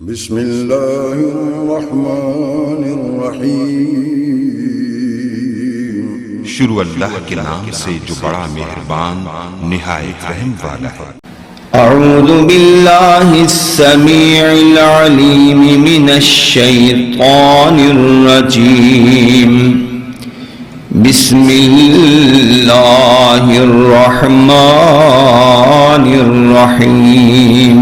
بسم اللہ الرحمن الرحیم۔ شروع اللہ کے نام سے جو بڑا مہربان نہایت رحم والا ہے۔ اعوذ باللہ السمیع العلیم من الشیطان الرجیم۔ بسم اللہ الرحمن الرحیم۔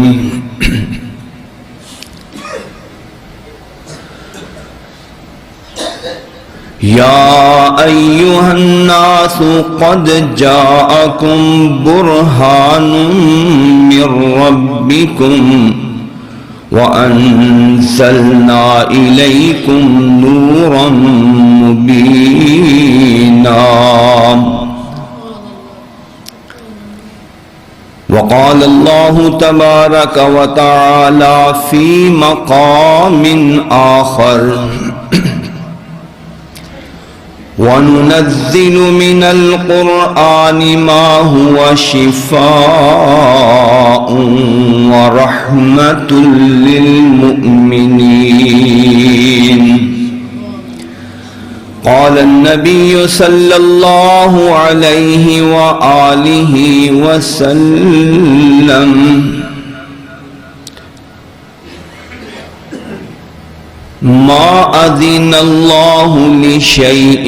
یا ایھا الناس قد جاءکم برہان من ربکم وانزلنا الیکم نورا مبینا۔ وقال اللہ تبارک وتعالی فی مقام آخر: وَنُنَزِّلُ مِنَ الْقُرْآنِ مَا هُوَ شِفَاءٌ وَرَحْمَةٌ لِّلْمُؤْمِنِينَ۔ قال النبي صلى الله عليه وآله وسلم: ما أذن الله لشيء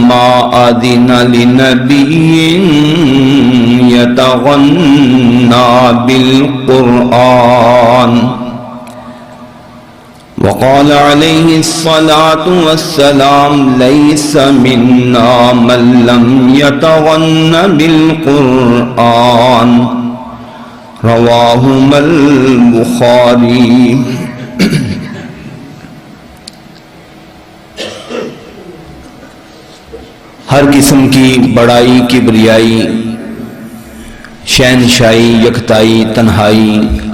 ما أذن لنبي يتغنى بالقرآن۔ وقال عليه الصلاة والسلام: ليس منا من لم يتغن بالقرآن۔ رواهما البخاري۔ ہر قسم کی بڑائی، کبریائی، شہنشائی، یکتائی، تنہائی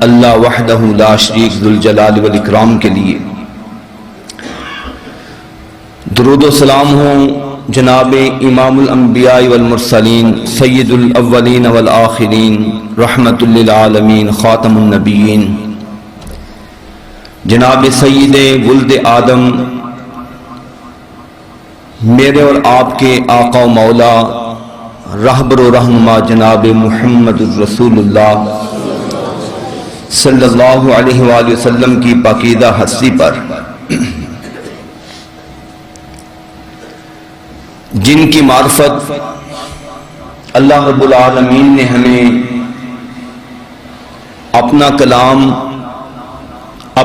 اللہ وحدہ لا شریک ذوالجلال والاکرام کے لیے۔ درود و سلام ہو جناب امام الانبیاء والمرسلین، سید الاولین والآخرین، رحمت للعالمین، خاتم النبیین، جناب سید ولد آدم، میرے اور آپ کے آقا و مولا رہبر و رہنما جناب محمد الرسول اللہ صلی اللہ علیہ وآلہ وسلم کی پاکیزہ ہستی پر، جن کی معرفت اللہ رب العالمین نے ہمیں اپنا کلام،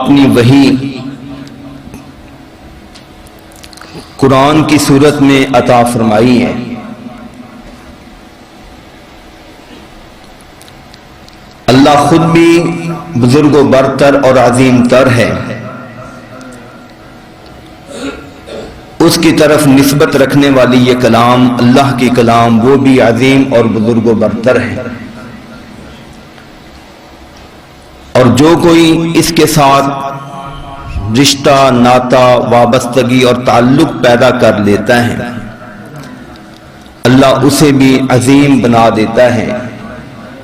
اپنی وحی قرآن کی صورت میں عطا فرمائی ہے۔ اللہ خود بھی بزرگ و برتر اور عظیم تر ہے، اس کی طرف نسبت رکھنے والی یہ کلام، اللہ کی کلام، وہ بھی عظیم اور بزرگ و برتر ہے، اور جو کوئی اس کے ساتھ رشتہ، ناتا، وابستگی اور تعلق پیدا کر لیتا ہے، اللہ اسے بھی عظیم بنا دیتا ہے،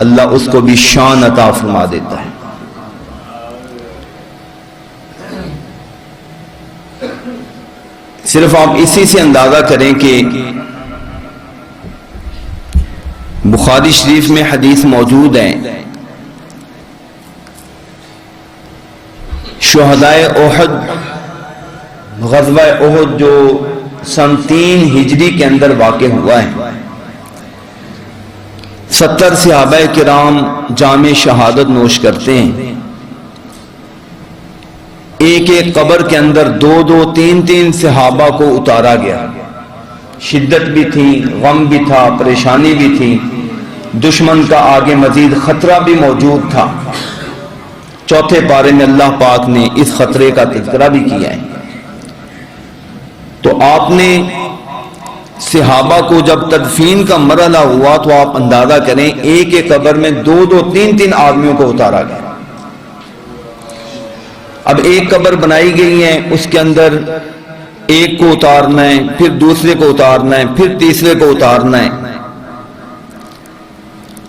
اللہ اس کو بھی شان عطا فرما دیتا ہے۔ صرف آپ اسی سے اندازہ کریں کہ بخاری شریف میں حدیث موجود ہے، شہدائے احد، غزوہ احد جو سن 3 ہجری کے اندر واقع ہوا ہے، 70 صحابہ کرام جام شہادت نوش کرتے ہیں۔ ایک ایک قبر کے اندر 2 3 صحابہ کو اتارا گیا۔ شدت بھی تھی، غم بھی تھا، پریشانی بھی تھی، دشمن کا آگے مزید خطرہ بھی موجود تھا۔ چوتھے پارے میں اللہ پاک نے اس خطرے کا تذکرہ بھی کیا ہے۔ تو آپ نے صحابہ کو جب تدفین کا مرحلہ ہوا تو آپ اندازہ کریں، ایک ایک قبر میں 2 3 آدمیوں کو اتارا گیا۔ اب ایک قبر بنائی گئی ہے، اس کے اندر ایک کو اتارنا ہے، پھر دوسرے کو اتارنا ہے، پھر تیسرے کو اتارنا ہے۔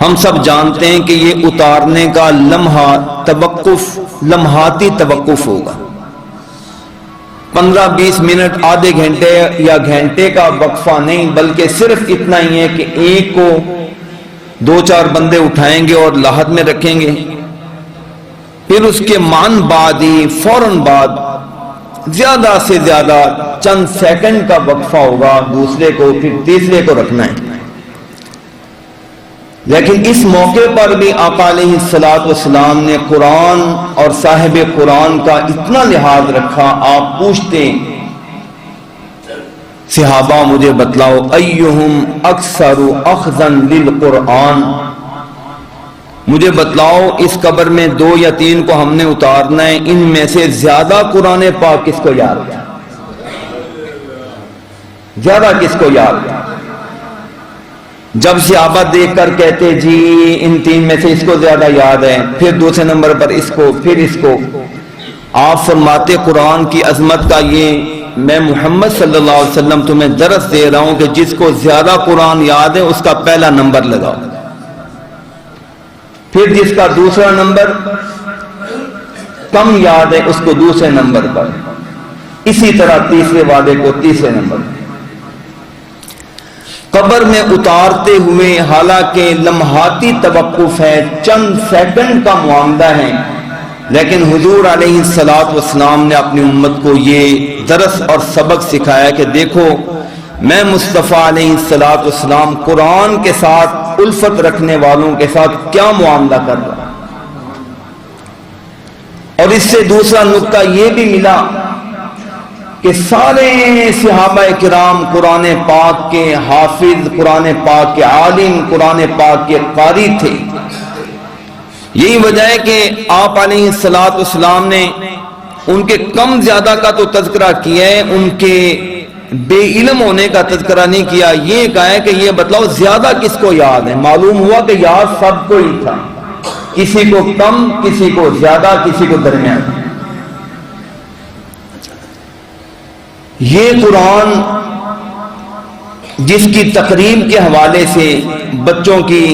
ہم سب جانتے ہیں کہ یہ اتارنے کا لمحہ توقع توقف لمحاتی توقف ہوگا. 15-20 منٹ، آدھے گھنٹے یا گھنٹے کا وقفہ نہیں، بلکہ صرف اتنا ہی ہے کہ ایک کو 2-4 بندے اٹھائیں گے اور لاحت میں رکھیں گے، پھر اس کے مان بعد ہی فوراً بعد زیادہ سے زیادہ چند سیکنڈ کا وقفہ ہوگا، دوسرے کو پھر تیسرے کو رکھنا ہے. لیکن اس موقع پر بھی آقا علیہ الصلوۃ والسلام نے قرآن اور صاحب قرآن کا اتنا لحاظ رکھا. آپ پوچھتے صحابہ مجھے بتلاؤ ایہم اکثر اخذا للقرآن، مجھے بتلاؤ اس قبر میں 2 یا 3 کو ہم نے اتارنا ہے، ان میں سے زیادہ قرآن پاک کس کو یاد ہے؟ زیادہ کس کو یاد ہے؟ جب صحابہ دیکھ کر کہتے جی ان 3 میں سے اس کو زیادہ یاد ہے، پھر دوسرے نمبر پر اس کو، پھر اس کو. آپ فرماتے قرآن کی عظمت کا یہ میں محمد صلی اللہ علیہ وسلم تمہیں درس دے رہا ہوں کہ جس کو زیادہ قرآن یاد ہے اس کا پہلا نمبر لگاؤ، پھر جس کا دوسرا نمبر کم یاد ہے اس کو دوسرے نمبر پر، اسی طرح تیسرے وعدے کو تیسرے نمبر پر. قبر میں اتارتے ہوئے حالانکہ لمحاتی توقف ہے، چند سیکنڈ کا معاملہ ہے، لیکن حضور علیہ الصلوۃ والسلام نے اپنی امت کو یہ درس اور سبق سکھایا کہ دیکھو میں مصطفیٰ علیہ الصلوۃ والسلام قرآن کے ساتھ الفت رکھنے والوں کے ساتھ کیا معاملہ کر رہا ہوں. اور اس سے دوسرا نقطہ یہ بھی ملا کہ سارے صحابہ کرام قرآن پاک کے حافظ، قرآن پاک کے عالم، قرآن پاک کے قاری تھے. یہی وجہ ہے کہ آپ علیہ الصلوۃ والسلام نے ان کے کم زیادہ کا تو تذکرہ کیا ہے، ان کے بے علم ہونے کا تذکرہ نہیں کیا. یہ کہا ہے کہ یہ بتلاؤ زیادہ کس کو یاد ہے. معلوم ہوا کہ یاد سب کو ہی تھا، کسی کو کم، کسی کو زیادہ، کسی کو درمیان. یہ قرآن جس کی تقریب کے حوالے سے بچوں کی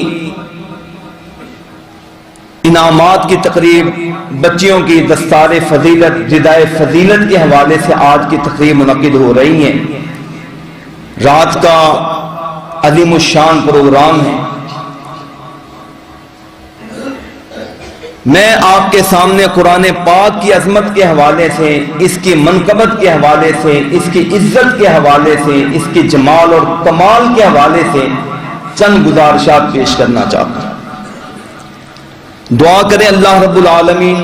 انعامات کی تقریب، بچیوں کی دستار فضیلت، جدائے فضیلت کے حوالے سے آج کی تقریب منعقد ہو رہی ہے. رات کا عظیم الشان پروگرام ہے. میں آپ کے سامنے قرآن پاک کی عظمت کے حوالے سے، اس کی منقبت کے حوالے سے، اس کی عزت کے حوالے سے، اس کی جمال اور کمال کے حوالے سے چند گزارشات پیش کرنا چاہتا ہوں. دعا کریں اللہ رب العالمین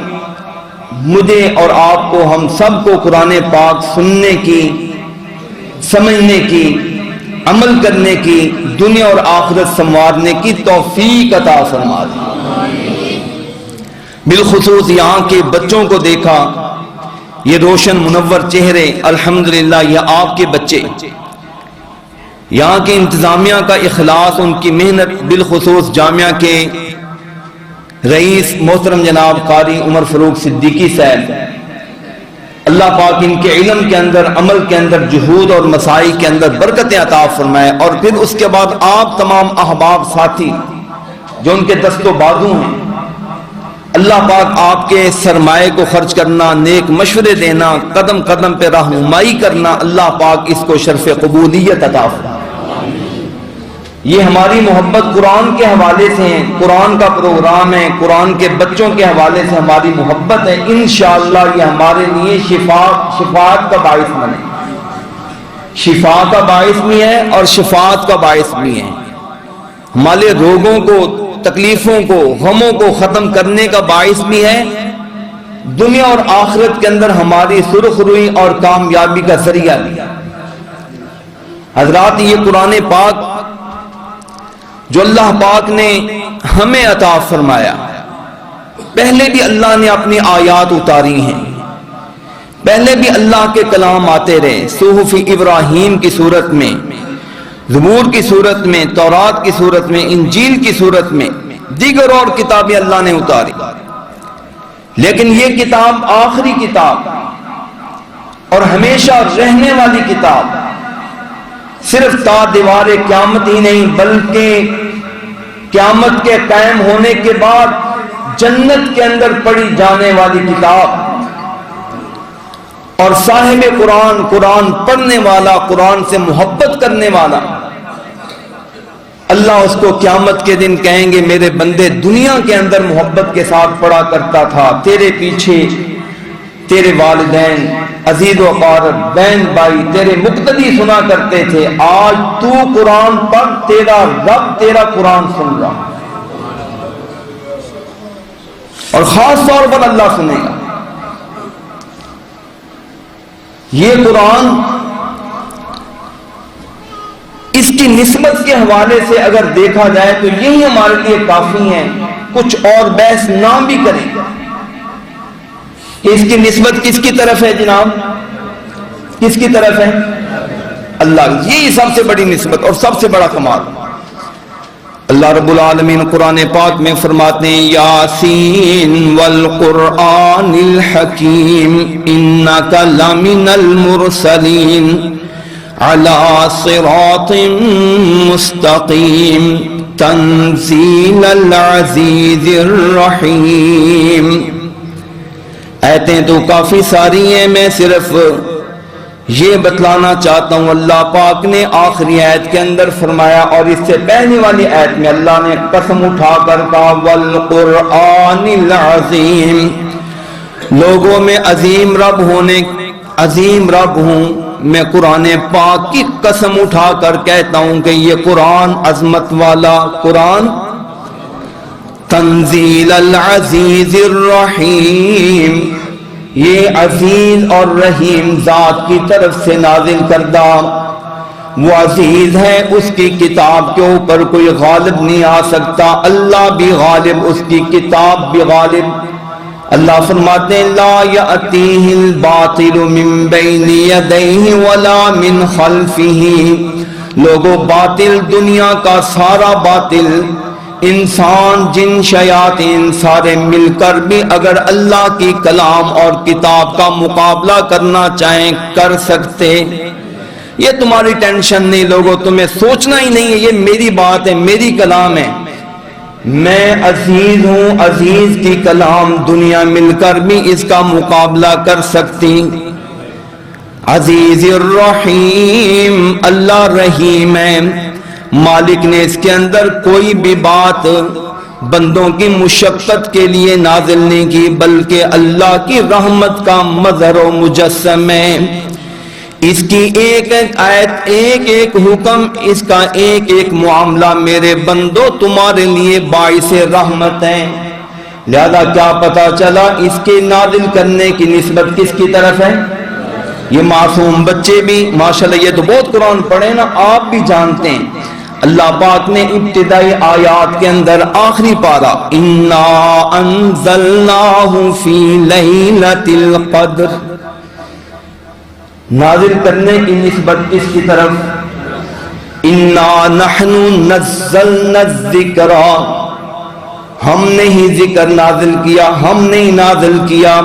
مجھے اور آپ کو، ہم سب کو قرآن پاک سننے کی، سمجھنے کی، عمل کرنے کی، دنیا اور آخرت سنوارنے کی توفیق عطا فرما دے. بالخصوص یہاں کے بچوں کو دیکھا، یہ روشن منور چہرے، الحمدللہ یہ آپ کے بچے. یہاں کے انتظامیہ کا اخلاص، ان کی محنت، بالخصوص جامعہ کے رئیس محترم جناب قاری عمر فاروق صدیقی صاحب، اللہ پاک ان کے علم کے اندر، عمل کے اندر، جہود اور مساعی کے اندر برکتیں عطا فرمائے. اور پھر اس کے بعد آپ تمام احباب ساتھی جو ان کے دست و بازو ہیں، اللہ پاک آپ کے سرمائے کو خرچ کرنا، نیک مشورے دینا، قدم قدم پہ رہنمائی کرنا، اللہ پاک اس کو شرف قبولیت عطا فرمائے. یہ ہماری محبت قرآن کے حوالے سے ہے، قرآن کا پروگرام ہے، قرآن کے بچوں کے حوالے سے ہماری محبت ہے. انشاءاللہ یہ ہمارے لیے شفاعت کا باعث بنے، شفا کا باعث بھی ہے اور شفاعت کا باعث بھی ہے. ہمارے روگوں کو، تکلیفوں کو، غموں کو ختم کرنے کا باعث بھی ہے، دنیا اور آخرت کے اندر ہماری سرخ روئی اور کامیابی کا ذریعہ بھی. حضرات یہ قرآن پاک جو اللہ پاک نے ہمیں عطا فرمایا، پہلے بھی اللہ نے اپنی آیات اتاری ہیں، پہلے بھی اللہ کے کلام آتے رہے. صحف ابراہیم کی صورت میں، زبور کی صورت میں، تورات کی صورت میں، انجیل کی صورت میں، دیگر اور کتابیں اللہ نے اتاری. لیکن یہ کتاب آخری کتاب اور ہمیشہ رہنے والی کتاب، صرف تا دیوار قیامت ہی نہیں بلکہ قیامت کے قائم ہونے کے بعد جنت کے اندر پڑھی جانے والی کتاب، اور صاحب قرآن، قرآن پڑھنے والا، قرآن سے محبت کرنے والا، اللہ اس کو قیامت کے دن کہیں گے میرے بندے دنیا کے اندر محبت کے ساتھ پڑھا کرتا تھا، تیرے پیچھے تیرے والدین، عزیز و اقارب، بہن بھائی تیرے مقتدی سنا کرتے تھے، آج تو قرآن پڑھ، تیرا رب تیرا قرآن سن رہا، اور خاص طور پر اللہ سنے گا۔ یہ قرآن اس کی نسبت کے حوالے سے اگر دیکھا جائے تو یہی ہمارے لیے کافی ہے، کچھ اور بحث نہ بھی کریں کہ اس کی نسبت کس کی طرف ہے جناب، کس کی طرف ہے؟ اللہ، یہی سب سے بڑی نسبت اور سب سے بڑا کمال۔ اللہ رب العالمین قرآن پاک میں فرماتے ہیں یاسین والقرآن الحکیم انک لمن المرسلین علی صراط مستقیم تنزیل العزیز الرحیم۔ آیتیں تو کافی ساری ہیں، میں صرف یہ بتلانا چاہتا ہوں اللہ پاک نے آخری آیت کے اندر فرمایا، اور اس سے پہلے والی آیت میں اللہ نے قسم اٹھا کر کہا والقرآن العظیم، لوگوں میں عظیم رب ہوں میں قرآن پاک کی قسم اٹھا کر کہتا ہوں کہ یہ قرآن عظمت والا قرآن، تنزیل العزیز الرحیم، یہ عزیز اور رحیم ذات کی طرف سے نازل کردہ، وہ عزیز ہے، اس کی کتاب کے اوپر کوئی غالب نہیں آ سکتا، اللہ بھی غالب، اس کی کتاب بھی غالب۔ اللہ فرماتے ہیں لا یأتیہ الباطل من بین یدیہ ولا من خلفہ، لوگوں باطل، دنیا کا سارا باطل، انسان جن شیاطین سارے مل کر بھی اگر اللہ کی کلام اور کتاب کا مقابلہ کرنا چاہیں کر سکتے، یہ تمہاری ٹینشن نہیں لوگوں، تمہیں سوچنا ہی نہیں ہے، یہ میری بات ہے، میری کلام ہے، میں عزیز ہوں، عزیز کی کلام دنیا مل کر بھی اس کا مقابلہ کر سکتی۔ عزیز الرحیم، اللہ رحیم ہے، مالک نے اس کے اندر کوئی بھی بات بندوں کی مشقت کے لیے نازل نہیں کی، بلکہ اللہ کی رحمت کا مظہر و مجسم ہے۔ اس کی ایک ایک آیت، ایک ایک حکم، اس کا ایک ایک معاملہ میرے بندوں تمہارے لیے باعث رحمت ہے۔ لہذا کیا پتا چلا اس کے نازل کرنے کی نسبت کس کی طرف ہے؟ یہ معصوم بچے بھی ماشاءاللہ یہ تو بہت قرآن پڑھے نا، آپ بھی جانتے ہیں، اللہ پاک نے ابتدائی آیات کے اندر آخری پارہ انا انزلناہ فی لیلۃ القدر، نازل کرنے کی نسبت کس کی طرف؟ انا نحن نزلنا الذکر، ہم نے ہی ذکر نازل کیا، ہم نے ہی نازل کیا،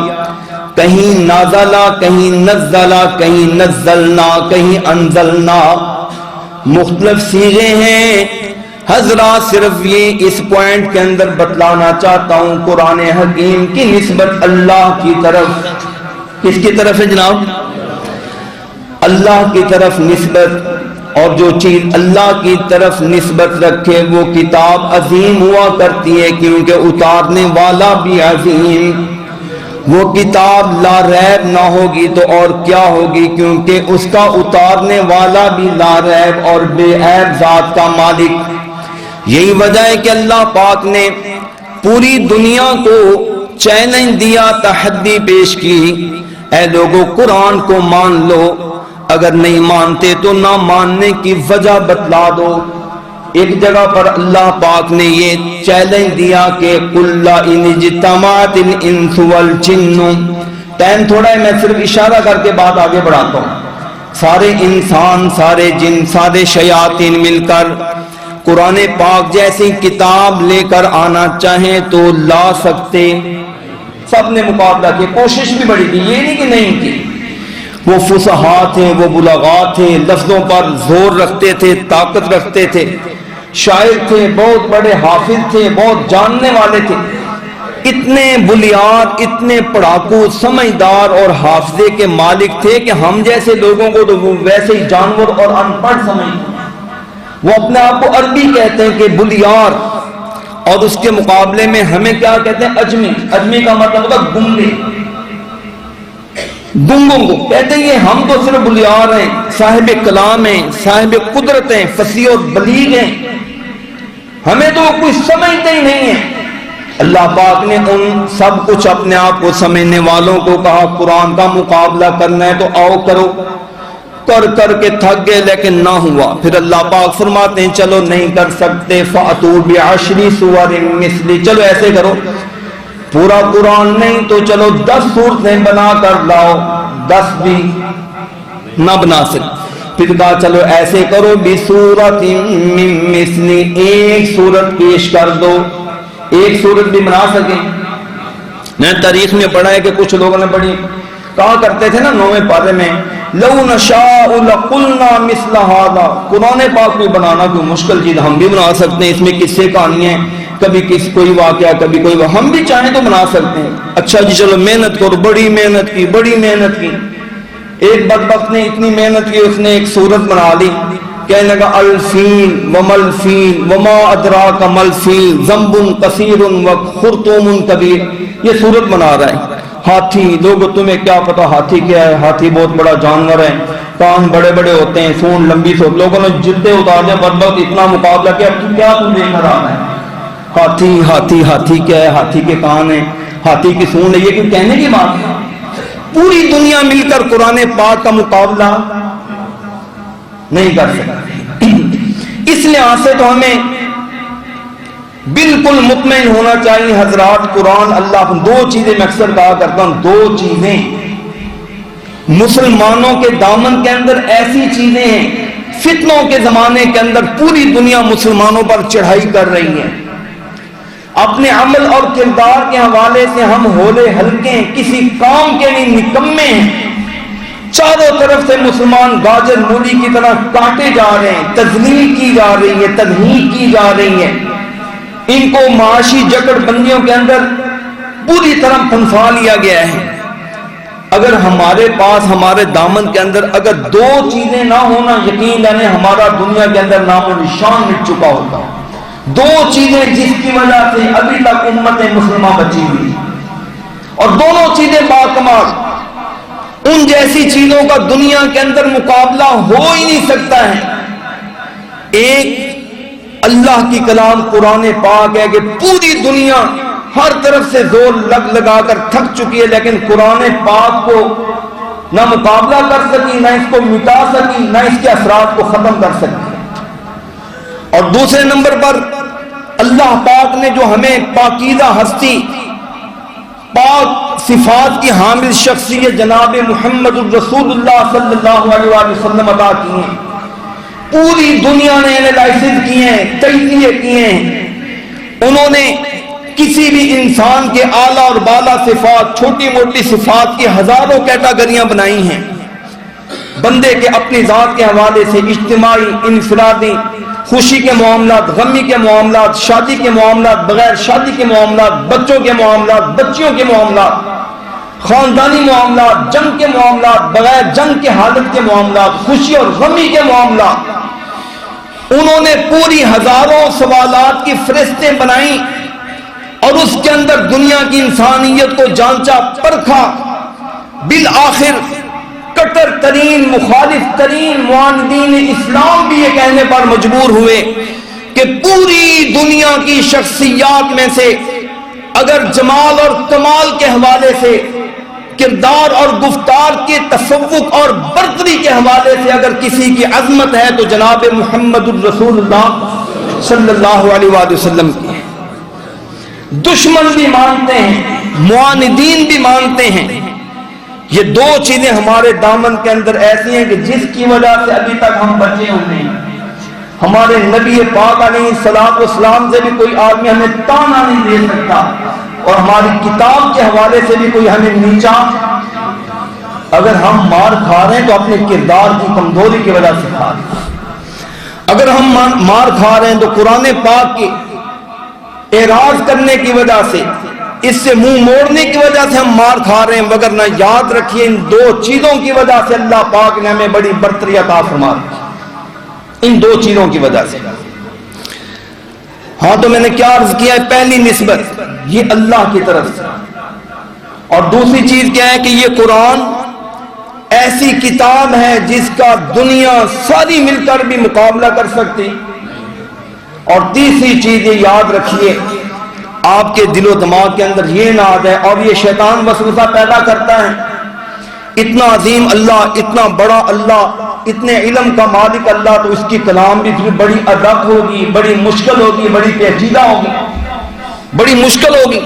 کہیں نازلہ، کہیں نزلہ، کہیں نزلنا، کہیں انزلنا، مختلف صیغے ہیں۔ حضرات صرف یہ اس پوائنٹ کے اندر بتلانا چاہتا ہوں، قرآن حکیم کی نسبت اللہ کی طرف، کس کی طرف ہے جناب؟ اللہ کی طرف نسبت، اور جو چیز اللہ کی طرف نسبت رکھے وہ کتاب عظیم ہوا کرتی ہے، کیونکہ اتارنے والا بھی عظیم۔ وہ کتاب لا ریب نہ ہوگی تو اور کیا ہوگی، کیونکہ اس کا اتارنے والا بھی لا ریب اور بے عیب ذات کا مالک۔ یہی وجہ ہے کہ اللہ پاک نے پوری دنیا کو چیلنج دیا، تحدی پیش کی، اے لوگو قرآن کو مان لو، اگر نہیں مانتے تو نہ ماننے کی وجہ بتلا دو۔ ایک جگہ پر اللہ پاک نے یہ چیلنج دیا کہ قُلْ إِنِ اجْتَمَعَتِ الْإِنسُ وَالْجِنُّ، ٹائم تھوڑا ہے میں صرف اشارہ کر کے بات آگے بڑھاتا ہوں، سارے انسان، سارے جن، سارے شیاطین مل کر قرآن پاک جیسی کتاب لے کر آنا چاہیں تو لا سکتے، سب نے مقابلہ کی، کوشش بھی بڑی کی، یہ نہیں کہ نہیں کی، وہ فصحاء تھے، وہ بلغاء تھے، لفظوں پر زور رکھتے تھے، طاقت رکھتے تھے، شاعر تھے، بہت بڑے حافظ تھے، بہت جاننے والے تھے، اتنے بلیار، اتنے پڑھاکو، سمجھدار اور حافظے کے مالک تھے کہ ہم جیسے لوگوں کو تو وہ ویسے ہی جانور اور ان پڑھ سمجھتے ہیں۔ وہ اپنے آپ کو عربی کہتے ہیں کہ بلیار، اور اس کے مقابلے میں ہمیں کیا کہتے ہیں؟ اجمی۔ اجمی کا مطلب ہوتا ہے گنگے، گنگوں کو کہتے ہیں ہم تو صرف بلیار ہیں، صاحب کلام ہیں، صاحب قدرت ہیں، فصیح اور بلیغ ہیں، ہمیں تو کوئی سمجھتے ہی نہیں ہے۔ اللہ پاک نے ان سب کچھ اپنے آپ کو سمجھنے والوں کو کہا قرآن کا مقابلہ کرنا ہے تو آؤ کرو، کر کر کے تھک گئے لیکن نہ ہوا۔ پھر اللہ پاک فرماتے ہیں چلو نہیں کر سکتے فَأْتُوا بِعَشْرِ سُوَرٍ مِثْلِهِ، چلو ایسے کرو، پورا قرآن نہیں تو چلو 10 صورتیں بنا کر لاؤ، 10 بھی نہ بنا سکتے، پھر کہا چلو ایسے کرو بِسُورَةٍ مِّن مِثْلِهِ، ایک صورت پیش کر دو، ایک صورت بھی بنا سکیں۔ میں تاریخ میں پڑھا ہے کہ کچھ لوگوں نے بڑی کہا کرتے تھے نا 9ویں پارے میں لو نشاء لقلنا مثل هذا، قرآن پاک بھی بنانا کوئی مشکل چیز، ہم بھی بنا سکتے ہیں، اس میں قصے کہانیاں، کبھی کوئی واقعہ، کبھی کوئی ہم بھی چاہیں تو بنا سکتے ہیں۔ اچھا جی چلو محنت کرو، بڑی محنت کی، بڑی محنت کی، ایک بدبخت نے اتنی محنت کی اس نے ایک صورت بنا لی، کہنے لگا الفیل ومل فیل وما ادراک مل فیل ذنب کثیر وخرطوم کبیر، یہ صورت بنا رہا ہے۔ ہاتھی، لوگوں تمہیں کیا پتا ہاتھی کیا ہے؟ ہاتھی بہت بڑا جانور ہے، کان بڑے بڑے ہوتے ہیں، سونڈ لمبی سے، لوگوں نے جتنے اتار دیا، بدبخت اتنا مقابلہ کیا، کیا تم دیکھ رہا ہے؟ ہاتھی ہاتھی ہاتھی کیا ہے؟ ہاتھی کے کان ہیں، ہاتھی کی سونڈ ہے، یہ کوئی کہنے کی بات ہے؟ پوری دنیا مل کر قرآن پاک کا مقابلہ نہیں کر سکتی۔ اس لحاظ سے تو ہمیں بالکل مطمئن ہونا چاہیے حضرات، قرآن اللہ، دو چیزیں میں اکثر کہا کرتا ہوں، دو چیزیں مسلمانوں کے دامن کے اندر ایسی چیزیں ہیں، فتنوں کے زمانے کے اندر پوری دنیا مسلمانوں پر چڑھائی کر رہی ہے۔ اپنے عمل اور کردار کے حوالے سے ہم ہولے ہلکے، کسی کام کے نہیں، نکمے ہیں۔ چاروں طرف سے مسلمان گاجر مولی کی طرح کاٹے جا رہے ہیں، تذلیل کی جا رہی ہے، تضحیک کی جا رہی ہے، ان کو معاشی جکڑ بندیوں کے اندر پوری طرح پھنسا لیا گیا ہے۔ اگر ہمارے پاس، ہمارے دامن کے اندر اگر دو چیزیں نہ ہونا، یقین جانے ہمارا دنیا کے اندر نام و نشان مٹ چکا ہوتا۔ دو چیزیں جس کی وجہ سے ابھی تک امت مسلمہ بچی ہوئی، اور دونوں چیزیں باکمال، ان جیسی چیزوں کا دنیا کے اندر مقابلہ ہو ہی نہیں سکتا ہے۔ ایک اللہ کی کلام قرآن پاک ہے کہ پوری دنیا ہر طرف سے زور لگا کر تھک چکی ہے، لیکن قرآن پاک کو نہ مقابلہ کر سکی، نہ اس کو مٹا سکی، نہ اس کے اثرات کو ختم کر سکی۔ اور دوسرے نمبر پر اللہ پاک نے جو ہمیں پاکیزہ ہستی، پاک صفات کی حامل شخصیت جناب محمد الرسول اللہ صلی اللہ علیہ وسلم عطا کی ہیں، پوری دنیا نے انالائسس کیے ہیں، تجزیے کیے ہیں، انہوں نے کسی بھی انسان کے اعلیٰ اور بالا صفات، چھوٹی موٹی صفات کی ہزاروں کیٹاگریاں بنائی ہیں، بندے کے اپنی ذات کے حوالے سے اجتماعی، انفرادی، خوشی کے معاملات، غمی کے معاملات، شادی کے معاملات، بغیر شادی کے معاملات، بچوں کے معاملات، بچیوں کے معاملات، خاندانی معاملات، جنگ کے معاملات، بغیر جنگ کے حالت کے معاملات، خوشی اور غمی کے معاملات، انہوں نے پوری ہزاروں سوالات کی فہرستیں بنائیں اور اس کے اندر دنیا کی انسانیت کو جانچا پرکھا، بالآخر کٹر ترین، مخالف ترین معاندین اسلام بھی یہ کہنے پر مجبور ہوئے کہ پوری دنیا کی شخصیات میں سے اگر جمال اور کمال کے حوالے سے، کردار اور گفتار کے تفوق اور برتری کے حوالے سے اگر کسی کی عظمت ہے تو جناب محمد الرسول اللہ صلی اللہ علیہ وآلہ وسلم کی ہے۔ دشمن بھی مانتے ہیں، معاندین بھی مانتے ہیں۔ یہ دو چیزیں ہمارے دامن کے اندر ایسی ہیں کہ جس کی وجہ سے ابھی تک ہم بچے ہوئے ہیں۔ ہمارے نبی پاک علیہ الصلوۃ والسلام سے بھی کوئی آدمی ہمیں تانا نہیں دے سکتا، اور ہماری کتاب کے حوالے سے بھی کوئی ہمیں نیچا۔ اگر ہم مار کھا رہے ہیں تو اپنے کردار کی کمزوری کی وجہ سے کھا رہے ہیں، اگر ہم مار کھا رہے ہیں تو قرآن پاک کے اعراض کرنے کی وجہ سے، اس سے منہ موڑنے کی وجہ سے ہم مار کھا رہے ہیں، وگرنہ یاد رکھیے ان دو چیزوں کی وجہ سے اللہ پاک نے ہمیں بڑی برتری عطا فرما دی، ان دو چیزوں کی وجہ سے۔ ہاں تو میں نے کیا عرض کیا ہے، پہلی نسبت یہ اللہ کی طرف سے، اور دوسری چیز کیا ہے کہ یہ قرآن ایسی کتاب ہے جس کا دنیا ساری مل کر بھی مقابلہ کر سکتی، اور تیسری چیز یہ یاد رکھیے آپ کے دل و دماغ کے اندر یہ ناد ہے، اور یہ شیطان وسوسہ پیدا کرتا ہے، اتنا عظیم اللہ، اتنا بڑا اللہ، اتنے علم کا مالک اللہ، تو اس کی کلام بھی بڑی ادب ہوگی، بڑی مشکل ہوگی، بڑی پیچیدہ ہوگی، بڑی مشکل ہوگی۔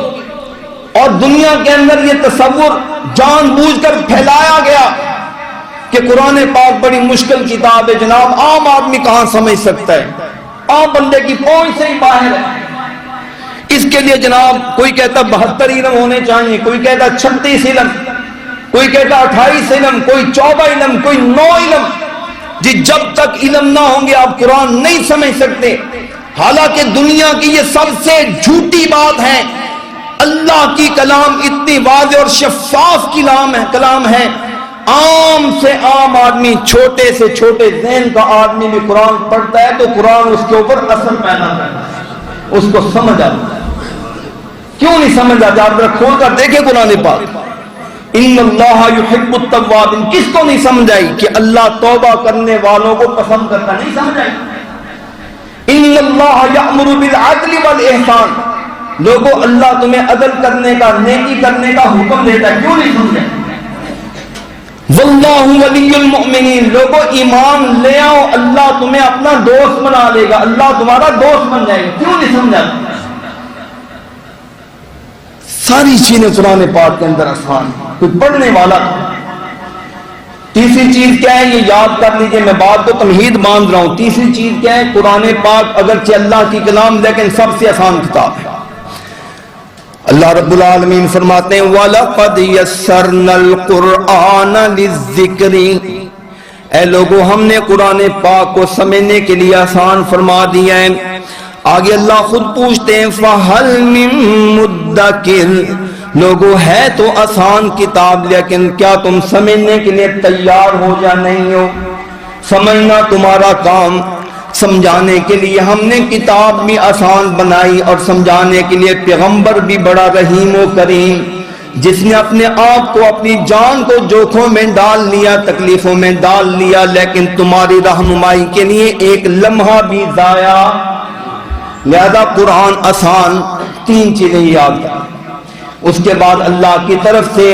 اور دنیا کے اندر یہ تصور جان بوجھ کر پھیلایا گیا کہ قرآن پاک بڑی مشکل کتاب ہے، جناب عام آدمی کہاں سمجھ سکتا ہے، عام بندے کی پہنچ سے ہی باہر ہے۔ اس کے لیے جناب کوئی کہتا 72 علم ہونے چاہیے، کوئی کہتا 36 علم، کوئی کہتا 28 علم، کوئی 14 علم، کوئی 9 علم۔ جی جب تک علم نہ ہوں گے آپ قرآن نہیں سمجھ سکتے۔ حالانکہ دنیا کی یہ سب سے جھوٹی بات ہے، اللہ کی کلام اتنی واضح اور شفاف کلام ہے، عام سے عام آدمی، چھوٹے سے چھوٹے ذہن کا آدمی بھی قرآن پڑھتا ہے تو قرآن اس کے اوپر اثر پیدا کرتا ہے، اس کو سمجھ آتا ہے۔ کیوں نہیں سمجھ آتا؟ آپ ذرا کھول کر دیکھیں قرآن پاک، ان اللہ یحب التوابین، کس کو نہیں سمجھ آئی کہ اللہ توبہ کرنے والوں کو پسند کرتا؟ نہیں سمجھ آئی۔ ان اللہ یأمر بالعدل والاحسان، لوگوں اللہ تمہیں عدل کرنے کا، نیکی کرنے کا حکم دیتا ہے، کیوں نہیں سمجھا؟ واللہ ولی المؤمنین، لوگوں ایمان لے آؤ، اللہ تمہیں اپنا دوست بنا لے گا، اللہ تمہارا دوست بن جائے گا، کیوں نہیں سمجھا؟ ساری چیزیں قرآن پاک کے اندر آسان ہیں، کوئی پڑھنے والا۔ تیسری چیز کیا ہے یہ یاد کر لیجئے، میں بات کو تمہید باندھ رہا ہوں۔ تیسری چیز کیا ہے؟ قرآن پاک اگرچہ اللہ کی کلام لیکن سب سے آسان کتاب ہے۔ اللہ رب العالمین فرماتے ہیں وَلَقَدْ يَسَّرْنَا الْقُرْآنَ لِلذِّكْرِ، اے لوگوں ہم نے قرآن پاک کو سمجھنے کے لیے آسان فرما دیا ہے۔ آگے اللہ خود پوچھتے ہیں فَهَلْ مِن مُدَّكِرٍ، لوگوں ہے تو آسان کتاب لیکن کیا تم سمجھنے کے لیے تیار ہو یا نہیں ہو؟ سمجھنا تمہارا کام، سمجھانے کے لیے ہم نے کتاب بھی آسان بنائی، اور سمجھانے کے لیے پیغمبر بھی بڑا رحیم و کریم، جس نے اپنے آپ کو، اپنی جان کو جوکھوں میں ڈال لیا، تکلیفوں میں ڈال لیا، لیکن تمہاری رہنمائی کے لیے ایک لمحہ بھی ضائع۔ لہذا قرآن آسان، تین چیزیں یاد کریں۔ اس کے بعد اللہ کی طرف سے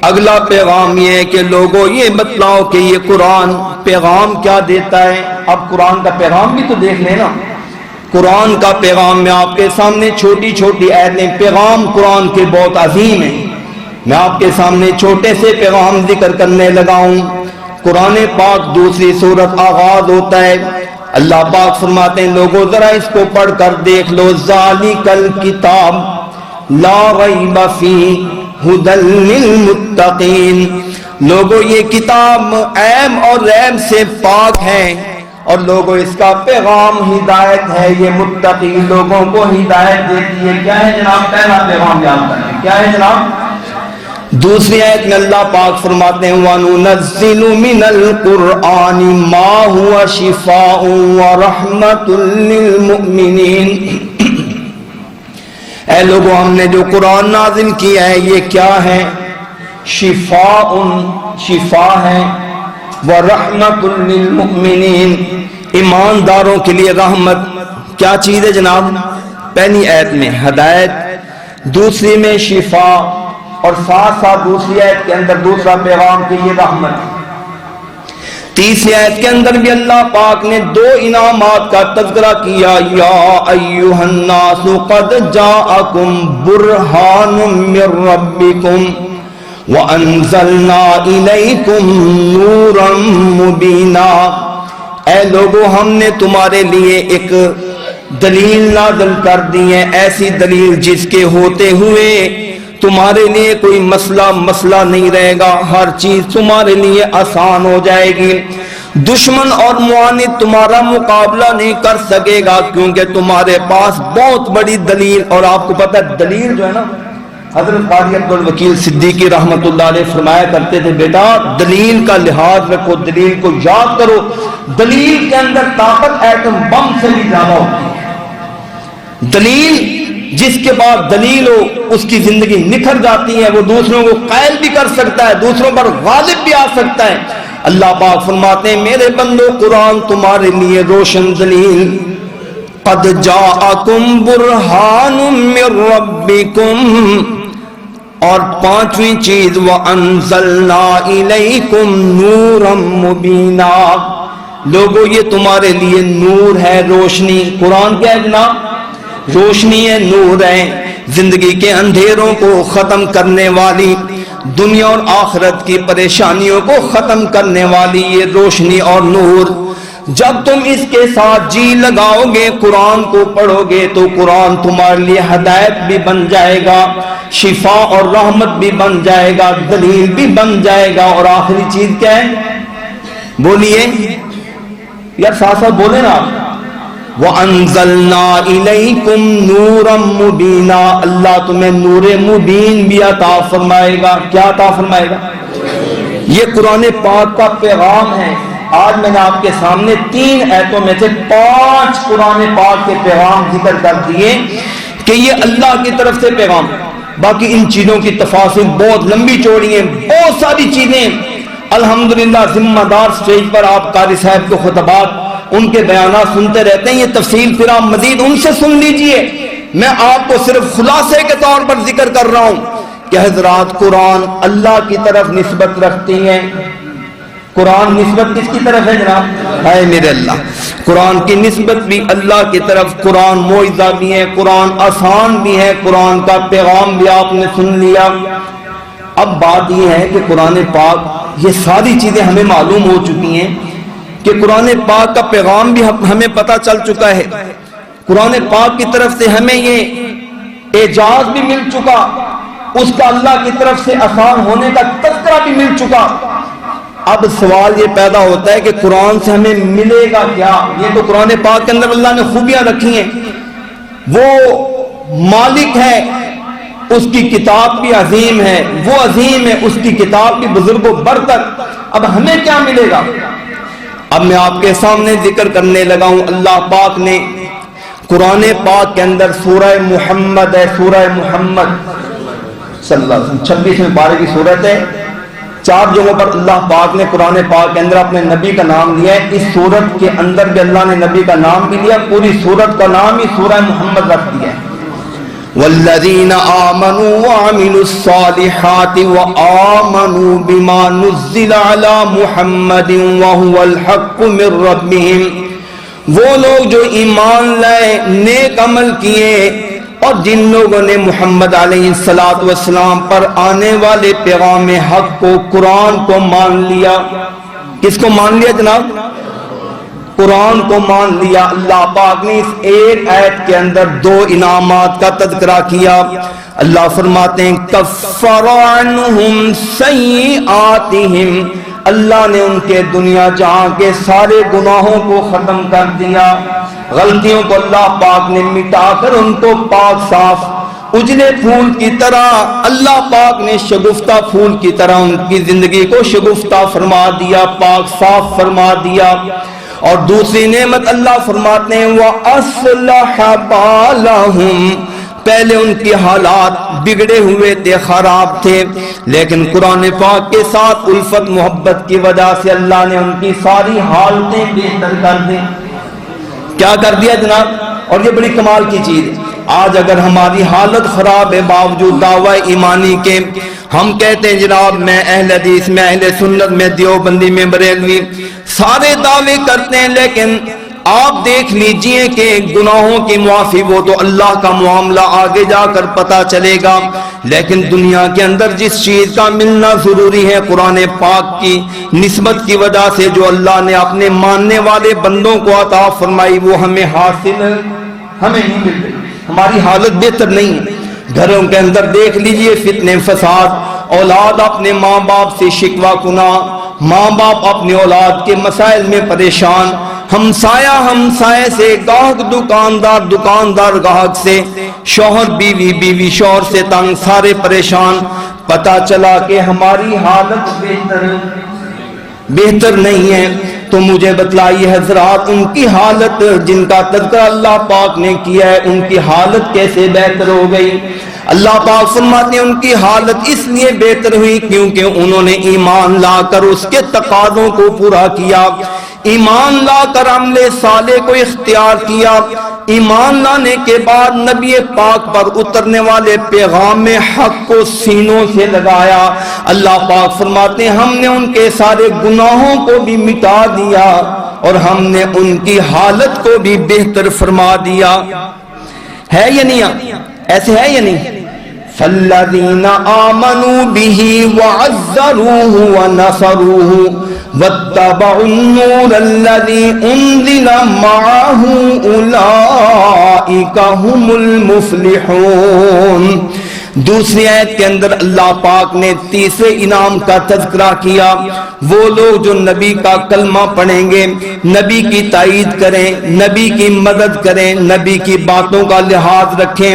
اگلا پیغام یہ ہے کہ لوگوں یہ بتلاؤ کہ یہ قرآن پیغام کیا دیتا ہے۔ اب قرآن کا پیغام بھی تو دیکھ لینا۔ قرآن کا پیغام میں آپ کے سامنے چھوٹی چھوٹی آیتیں، پیغام قرآن کے بہت عظیم ہیں، میں آپ کے سامنے چھوٹے سے پیغام ذکر کرنے لگا ہوں۔ قرآن پاک دوسری سورت آغاز ہوتا ہے، اللہ پاک فرماتے ہیں لوگوں ذرا اس کو پڑھ کر دیکھ لو، ذالک الکتاب لا ریب فیہ ھدی للمتقین، لوگوں یہ کتاب عیب اور ریب سے پاک ہے، اور لوگوں اس کا پیغام ہدایت ہے، یہ متقی لوگوں کو ہدایت دیتی ہے۔ کیا ہے جناب؟ پہلا پیغام یاد کریں، کیا ہے جناب؟ دوسری آیت میں اللہ پاک فرماتے ہیں وَنُنَزِّلُ مِنَ الْقُرْآنِ مَا هُوَ شِفَاءٌ وَرَحْمَةٌ لِّلْمُؤْمِنِينَ، اے لوگوں ہم نے جو قرآن نازل کیا ہے یہ کیا ہے؟ شفاء، شفا ہے، وَرَحْمَةٌ لِّلْمُؤْمِنِينَ، ایمانداروں کے لیے رحمت۔ کیا چیز ہے جناب؟ پہلی آیت میں ہدایت، دوسری میں شفا، اور ساتھ ساتھ دوسری آیت کے اندر دوسرا پیغام کہ یہ رحمت۔ تیسری آیت کے اندر بھی اللہ پاک نے دو انعامات کا تذکرہ کیا، یا ایھا الناس قد جاءکم برہان من ربکم وانزلنا الیکم نورا مبینا، اے لوگوں ہم نے تمہارے لیے ایک دلیل نازل کر دی ہے، ایسی دلیل جس کے ہوتے ہوئے تمہارے لیے کوئی مسئلہ نہیں رہے گا، ہر چیز تمہارے لیے آسان ہو جائے گی، دشمن اور معاند تمہارا مقابلہ نہیں کر سکے گا، کیونکہ تمہارے پاس بہت بڑی دلیل، اور آپ کو پتہ ہے دلیل جو ہے نا حضرت قاری عبدالوکیل صدیقی رحمت اللہ علیہ فرمایا کرتے تھے بیٹا دلیل کا لحاظ رکھو، دلیل کو یاد کرو، دلیل کے اندر طاقت ایٹم بم سے بھی زیادہ ہوتی ہے۔ دلیل جس کے بعد دلیل ہو اس کی زندگی نکھر جاتی ہے، وہ دوسروں کو قائل بھی کر سکتا ہے، دوسروں پر غالب بھی آ سکتا ہے۔ اللہ پاک فرماتے ہیں میرے بندو قرآن تمہارے لیے روشن دلیل، قد جاءکم برہان من ربکم، اور پانچویں چیز وَأَنزَلْنَا إِلَيْكُمْ نُورًا مُبِينًا، لوگوں یہ تمہارے لیے نور ہے، روشنی۔ قرآن کیا ہے جناب؟ روشنی ہے، نور ہے، زندگی کے اندھیروں کو ختم کرنے والی، دنیا اور آخرت کی پریشانیوں کو ختم کرنے والی یہ روشنی اور نور۔ جب تم اس کے ساتھ جی لگاؤ گے، قرآن کو پڑھو گے، تو قرآن تمہارے لیے ہدایت بھی بن جائے گا، شفا اور رحمت بھی بن جائے گا، دلیل بھی بن جائے گا۔ اور آخری چیز کیا ہے؟ بولیے یار ساتھ ساتھ بولے نا، وَأَنزَلْنَا إِلَيْكُمْ نُورًا مُبِينًا، اللہ تمہیں نور مبین بھی عطا فرمائے گا۔ کیا عطا فرمائے گا؟ یہ قرآن پاک کا پیغام ہے۔ آج میں نے آپ کے سامنے 3 آیتوں میں سے 5 قرآن پاک کے پیغام ذکر کر دیے کہ یہ اللہ کی طرف سے پیغام۔ باقی ان چیزوں کی تفاصیل بہت لمبی چوڑی ہیں، بہت ساری چیزیں الحمدللہ ذمہ دار سٹیج پر آپ قاری صاحب کے خطبات، ان کے بیانات سنتے رہتے ہیں، یہ تفصیل پھر آپ مزید ان سے سن لیجئے۔ میں آپ کو صرف خلاصے کے طور پر ذکر کر رہا ہوں کہ حضرات قرآن اللہ کی طرف نسبت رکھتی ہیں۔ قرآن نسبت کس کی طرف ہے جناب؟ اے میرے اللہ، قرآن کی نسبت بھی اللہ کی طرف۔ قرآن معجزہ بھی ہے، قرآن آسان بھی ہے، قرآن کا پیغام بھی آپ نے سن لیا۔ اب بات یہ ہے کہ قرآن پاک، یہ ساری چیزیں ہمیں معلوم ہو چکی ہیں کہ قرآن پاک کا پیغام بھی ہمیں پتہ چل چکا ہے، قرآن پاک کی طرف سے ہمیں یہ اعجاز بھی مل چکا، اس کا اللہ کی طرف سے آسان ہونے کا تذکرہ بھی مل چکا۔ اب سوال یہ پیدا ہوتا ہے کہ قرآن سے ہمیں ملے گا کیا؟ یہ تو قرآن پاک کے اندر اللہ نے خوبیاں رکھی ہیں، وہ مالک ہے، اس کی کتاب بھی عظیم ہے، وہ عظیم ہے، اس کی کتاب بھی بزرگ و برتر۔ اب ہمیں کیا ملے گا؟ اب میں آپ کے سامنے ذکر کرنے لگا ہوں، اللہ پاک نے قرآن پاک کے اندر سورہ محمد ہے، سورہ محمد صلی اللہ علیہ وسلم 26ویں پارے کی سورت ہے، 4 جگہوں پر اللہ پاک نے قرآن پاک کے اندر اپنے نبی کا نام لیا ہے۔ اس سورت کے اندر بھی اللہ نے نبی کا نام بھی لیا، پوری سورت کا نام ہی سورہ محمد رکھ دیا ہے۔ والذین آمنوا وعملوا الصالحات وآمنوا بما نزل علی محمد وهو الحق من ربهم، وہ لوگ جو ایمان لائے، نیک عمل کیے، اور جن لوگوں نے محمد علیہ السلام پر آنے والے پیغام حق کو، قرآن کو مان لیا۔ کس کو مان لیا جناب؟ قرآن کو مان لیا۔ اللہ پاک نے اس ایک آیت کے اندر 2 انعامات کا تذکرہ کیا۔ اللہ فرماتے ہیں کفر عنہم سیئاتہم، اللہ نے ان کے دنیا جہاں کے سارے گناہوں کو ختم کر دیا، غلطیوں کو اللہ پاک نے مٹا کر ان کو پاک صاف، اجلے پھول کی طرح، اللہ پاک نے شگفتہ پھول کی طرح ان کی زندگی کو شگفتہ فرما دیا، پاک صاف فرما دیا۔ اور دوسری نعمت اللہ فرماتے ہیں وَأَصْلَحَ بَالَهُمْ، پہلے ان کی حالات بگڑے ہوئے تھے، خراب تھے، لیکن قرآن پاک کے ساتھ الفت محبت کی وجہ سے اللہ نے ان کی ساری حالتیں بہتر کر دیں۔ کیا کر دیا جناب؟ اور یہ بڑی کمال کی چیز ہے۔ آج اگر ہماری حالت خراب ہے، باوجود دعوی ایمانی کے ہم کہتے ہیں جناب میں اہل حدیث، میں اہل سنت، میں دیوبندی، میں بریلوی، سارے دعوے کرتے ہیں، لیکن آپ دیکھ لیجئے کہ گناہوں کی معافی وہ تو اللہ کا معاملہ آگے جا کر پتہ چلے گا، لیکن دنیا کے اندر جس چیز کا ملنا ضروری ہے قرآن پاک کی نسبت کی وجہ سے جو اللہ نے اپنے ماننے والے بندوں کو عطا فرمائی، وہ ہمیں حاصل ہمیں نہیں مل رہی، ہماری حالت بہتر نہیں ہے۔ گھروں کے اندر دیکھ لیجئے فتنے فساد، اولاد اپنے ماں باپ سے شکوہ کنا، ماں باپ اپنے اولاد کے مسائل میں پریشان، ہمسایہ ہمسائے سے، گاہک دکاندار دکاندار گاہک سے، شوہر بیوی بیوی شوہر سے تنگ، سارے پریشان۔ پتہ چلا کہ ہماری حالت بہتر نہیں ہے، تو مجھے بتلائیے حضرات ان کی حالت جن کا تذکرہ اللہ پاک نے کیا ہے ان کی حالت کیسے بہتر ہو گئی؟ اللہ پاک فرماتے ہیں ان کی حالت اس لیے بہتر ہوئی کیونکہ انہوں نے ایمان لا کر اس کے تقاضوں کو پورا کیا، ایمان لا کر عمل صالح کو اختیار کیا، ایمان لانے کے بعد نبی پاک پر اترنے والے پیغام حق کو سینوں سے لگایا۔ اللہ پاک فرماتے ہیں ہم نے ان کے سارے گناہوں کو بھی مٹا دیا اور ہم نے ان کی حالت کو بھی بہتر فرما دیا۔ ہے یا نہیں؟ ایسے ہے یا نہیں؟ فَالَّذِينَ آمَنُوا بِهِ وَعَزَّرُوهُ وَنَصَرُوهُ وَاتَّبَعُوا النُّورَ الَّذِي أُنزِلَ مَعَهُ أُولَئِكَ هُمُ الْمُفْلِحُونَ۔ دوسری آیت کے اندر اللہ پاک نے تیسرے انعام کا تذکرہ کیا، وہ لوگ جو نبی کا کلمہ پڑھیں گے، نبی کی تائید کریں، نبی کی مدد کریں، نبی کی باتوں کا لحاظ رکھیں،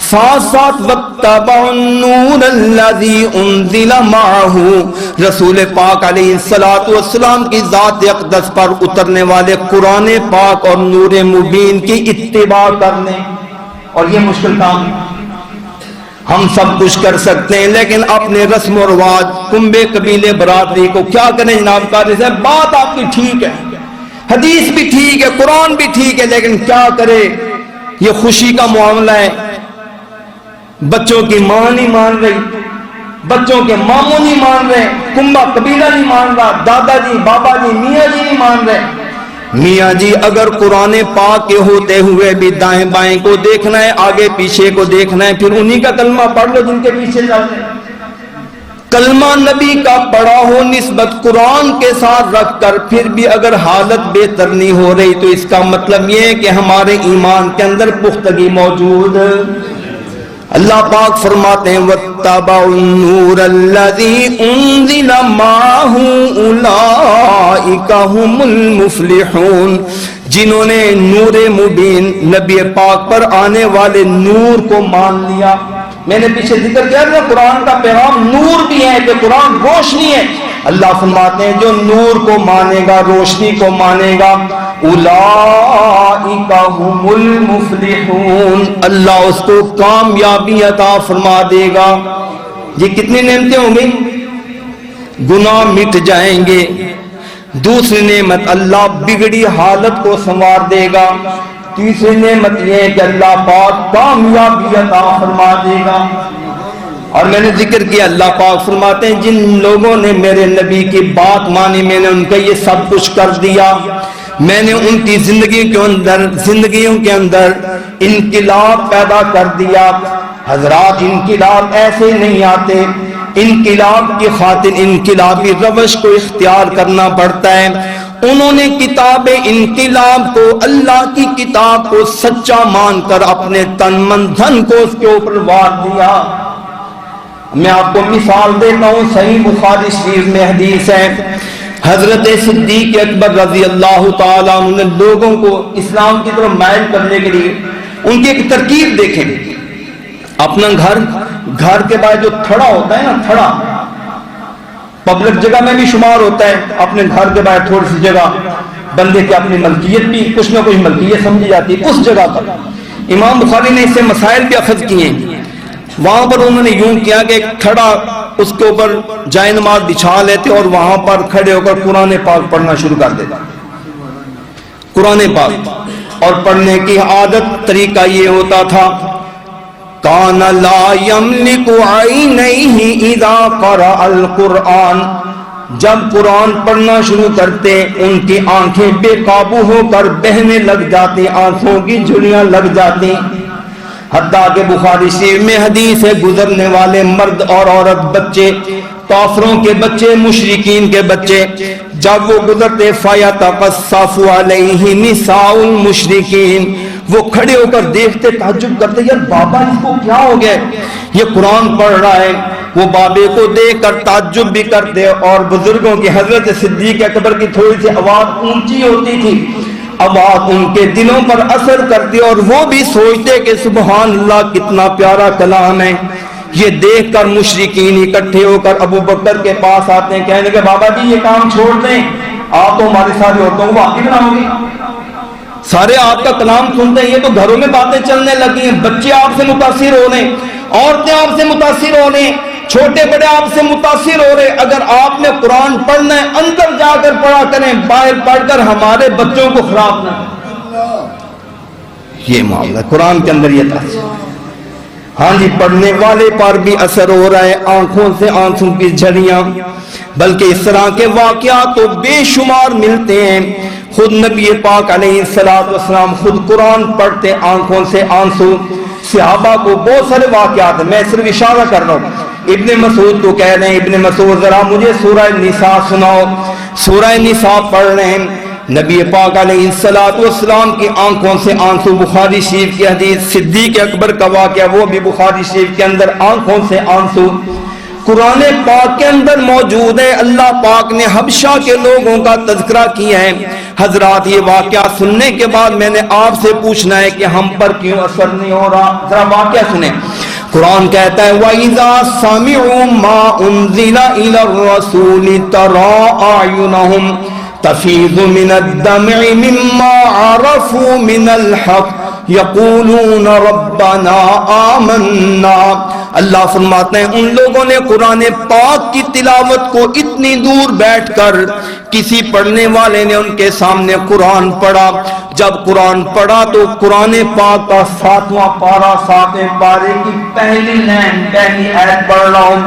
ساتھ ساتھ وَاتَّبَعُوا النُّورَ الَّذِي أُنزِلَ مَعَهُ، رسول پاک علیہ السلام کی ذات اقدس پر اترنے والے قرآن پاک اور نور مبین کی اتباع کرنے۔ اور یہ مشکل کام، ہم سب کچھ کر سکتے ہیں لیکن اپنے رسم و رواج، کنبے قبیلے برادری کو کیا کریں جناب؟ قاری صاحب بات آپ کی ٹھیک ہے، حدیث بھی ٹھیک ہے، قرآن بھی ٹھیک ہے، لیکن کیا کرے؟ یہ خوشی کا معاملہ ہے، بچوں کی ماں نہیں مان رہی، بچوں کے ماموں نہیں مان رہے، کنبا قبیلہ نہیں مان رہا، دادا جی بابا جی میاں جی نہیں مان رہے۔ میاں جی اگر قرآن پاک کے ہوتے ہوئے بھی دائیں بائیں کو دیکھنا ہے، آگے پیچھے کو دیکھنا ہے، پھر انہی کا کلمہ پڑھ لو جن کے پیچھے چلتے ہیں۔ کلمہ نبی کا پڑھا ہو نسبت قرآن کے ساتھ رکھ کر، پھر بھی اگر حالت بہتر نہیں ہو رہی تو اس کا مطلب یہ ہے کہ ہمارے ایمان کے اندر پختگی موجود۔ اللہ پاک فرماتے ہیں وَاتَّبَعُوا النُّورَ الَّذِي أُنزِلَ مَعَهُ أُولَئِكَ هُمُ الْمُفْلِحُونَ، جنہوں نے نور مبین نبی پاک پر آنے والے نور کو مان لیا۔ میں نے پیچھے ذکر کیا کہ قرآن کا پیغام نور بھی ہے، کہ قرآن روشنی ہے۔ اللہ فرماتے ہیں جو نور کو مانے گا، روشنی کو مانے گا، اولئک هم المفلحون، اللہ اس کو کامیابی عطا فرما دے گا۔ یہ کتنی نعمتیں ہوں گی؟ گناہ مٹ جائیں گے۔ دوسری نعمت اللہ بگڑی حالت کو سنوار دے گا۔ تیسری نعمت یہ ہے کہ اللہ پاک کامیابی عطا فرما دے گا۔ اور میں نے ذکر کیا اللہ پاک فرماتے ہیں جن لوگوں نے میرے نبی کی بات مانی، میں نے ان کا یہ سب کچھ کر دیا، میں نے ان کی زندگیوں کے اندر انقلاب پیدا کر دیا۔ حضرات انقلاب ایسے نہیں آتے، انقلاب کی خاطر انقلابی روش کو اختیار کرنا پڑتا ہے۔ انہوں نے کتاب انقلاب کو، اللہ کی کتاب کو سچا مان کر اپنے تن من دھن کو اس کے اوپر وار دیا۔ میں آپ کو مثال دیتا ہوں، صحیح بخاری شریف میں حدیث ہے، حضرت صدیق اکبر رضی اللہ تعالیٰ عنہ نے لوگوں کو اسلام کی طرف مائل کرنے کے لیے ان کی ایک ترکیب دیکھیں۔ اپنا گھر کے بعد جو تھڑا ہوتا ہے نا، تھڑا پبلک جگہ میں بھی شمار ہوتا ہے، اپنے گھر کے بعد تھوڑی سی جگہ بندے کی اپنی ملکیت بھی کچھ نہ کچھ ملکیت سمجھی جاتی ہے، اس جگہ پر امام بخاری نے اس سے مسائل بھی اخذ کیے ہیں۔ وہاں پر انہوں نے یوں کیا کہ ایک تھڑا اس کے اوپر جائے نماز بچھا لیتے اور وہاں پر کھڑے ہو کر قرآن پاک پڑھنا شروع کر دیتا، قرآن پاک۔ اور پڑھنے کی عادت طریقہ یہ ہوتا تھا، کان لا یملک عینیہ اذا قرأ القرآن، جب قرآن پڑھنا شروع کرتے ان کی آنکھیں بے قابو ہو کر بہنے لگ جاتی، آنکھوں کی جھلیاں لگ جاتی۔ حتیٰ کہ بخاری شریف میں حدیث ہے گزرنے والے مرد اور عورت، بچے، کافروں کے بچے، مشرکین کے بچے، جب وہ گزرتے فَيَتَقَصَّفُ عَلَيْهِ نِسَاءُ الْمُشْرِكِينَ، وہ کھڑے ہو کر دیکھتے، تعجب کرتے، یار بابا اس کو کیا ہو گیا، یہ قرآن پڑھ رہا ہے۔ وہ بابے کو دیکھ کر تعجب بھی کرتے، اور بزرگوں کی حضرت صدیق اکبر کی تھوڑی سی آواز اونچی ہوتی تھی، آواز ان کے دلوں پر اثر کرتی اور وہ بھی سوچتے کہ سبحان اللہ کتنا پیارا کلام ہے. یہ دیکھ کر مشرکین اکٹھے ہو کر ابو بکر کے پاس آتے ہیں, کہنے کہ بابا جی یہ کام چھوڑ دیں, آپ تو ہماری ساری عورتوں کو واقعی بناؤ گے, سارے آپ کا کلام سنتے ہیں, یہ تو گھروں میں باتیں چلنے لگی ہیں, بچے آپ سے متاثر ہو رہے ہیں, عورتیں آپ سے متاثر ہو رہے ہیں, چھوٹے بڑے آپ سے متاثر ہو رہے. اگر آپ نے قرآن پڑھنا ہے اندر جا کر پڑھا کریں, باہر پڑھ کر ہمارے بچوں کو خراب نہ کریں. یہ معاملہ قرآن کے اندر یہ تھا. ہاں جی, پڑھنے والے پر بھی اثر ہو رہا ہے, آنکھوں سے آنسوں کی جھڑیاں, بلکہ اس طرح کے واقعات تو بے شمار ملتے ہیں. خود نبی پاک علیہ السلام خود قرآن پڑھتے, آنکھوں سے آنسو. صحابہ کو بہت سارے واقعات ہیں, میں صرف اشارہ کر رہا ہوں. ابن مسعود کو کہہ رہے ہیں, ابن مسعود ذرا مجھے سورہ نساء سناؤ. سورہ نساء پڑھ رہے ہیں, نبی پاک علیہ السلام کی آنکھوں سے آنسو. بخاری شریف کی حدیث, صدیق اکبر کا واقعہ وہ بھی بخاری شریف کے اندر, آنکھوں سے آنسو. قرآن پاک کے اندر موجود ہے. اللہ پاک نے حبشہ کے لوگوں کا تذکرہ کیا ہے. حضرات یہ واقعہ سننے کے بعد میں نے آپ سے پوچھنا ہے کہ ہم پر کیوں اثر نہیں ہو رہا. ذرا واقعہ سنیں. قرآن کہتا ہے وَإِذَا سَمِعُوا مَا أُنزِلَ إِلَى الرَّسُولِ تَرَىٰ أَعْيُنَهُمْ تفیض من الدمع مما عرفوا من الحق یقولون ربنا آمنا. اللہ فرماتے ہیں ان لوگوں نے قرآن پاک کی تلاوت کو اتنی دور بیٹھ کر, کسی پڑھنے والے نے ان کے سامنے قرآن پڑھا. جب قرآن پڑھا تو قرآن پاک کا 7واں پارہ, 7ویں پارے کی پہلی لائن, پہلی آیت پڑھ رہا ہوں.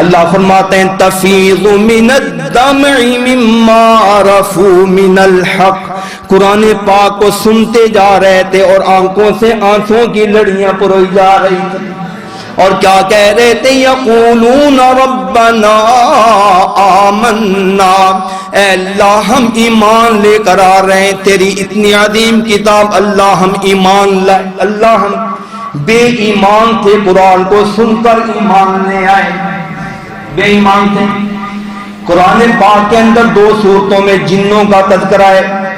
اللہ فرماتے ہیں تفیض من الدمع مما عرفوا من الحق. قرآن پاک کو سنتے جا رہے تھے اور آنکھوں سے آنسوں کی لڑیاں پروئی جا رہی تھی, اور کیا کہہ رہے تھے یقولون ربنا آمنا, اے اللہ ہم ایمان لے کر آ رہے ہیں تیری اتنی عظیم کتاب, اللہ ہم ایمان لائے. اللہ ہم بے ایمان تھے, قرآن کو سن کر ایمان لے آئے, بے ایمان تھے. قرآن پاک کے اندر 2 سورتوں میں جنوں کا تذکرہ ہے.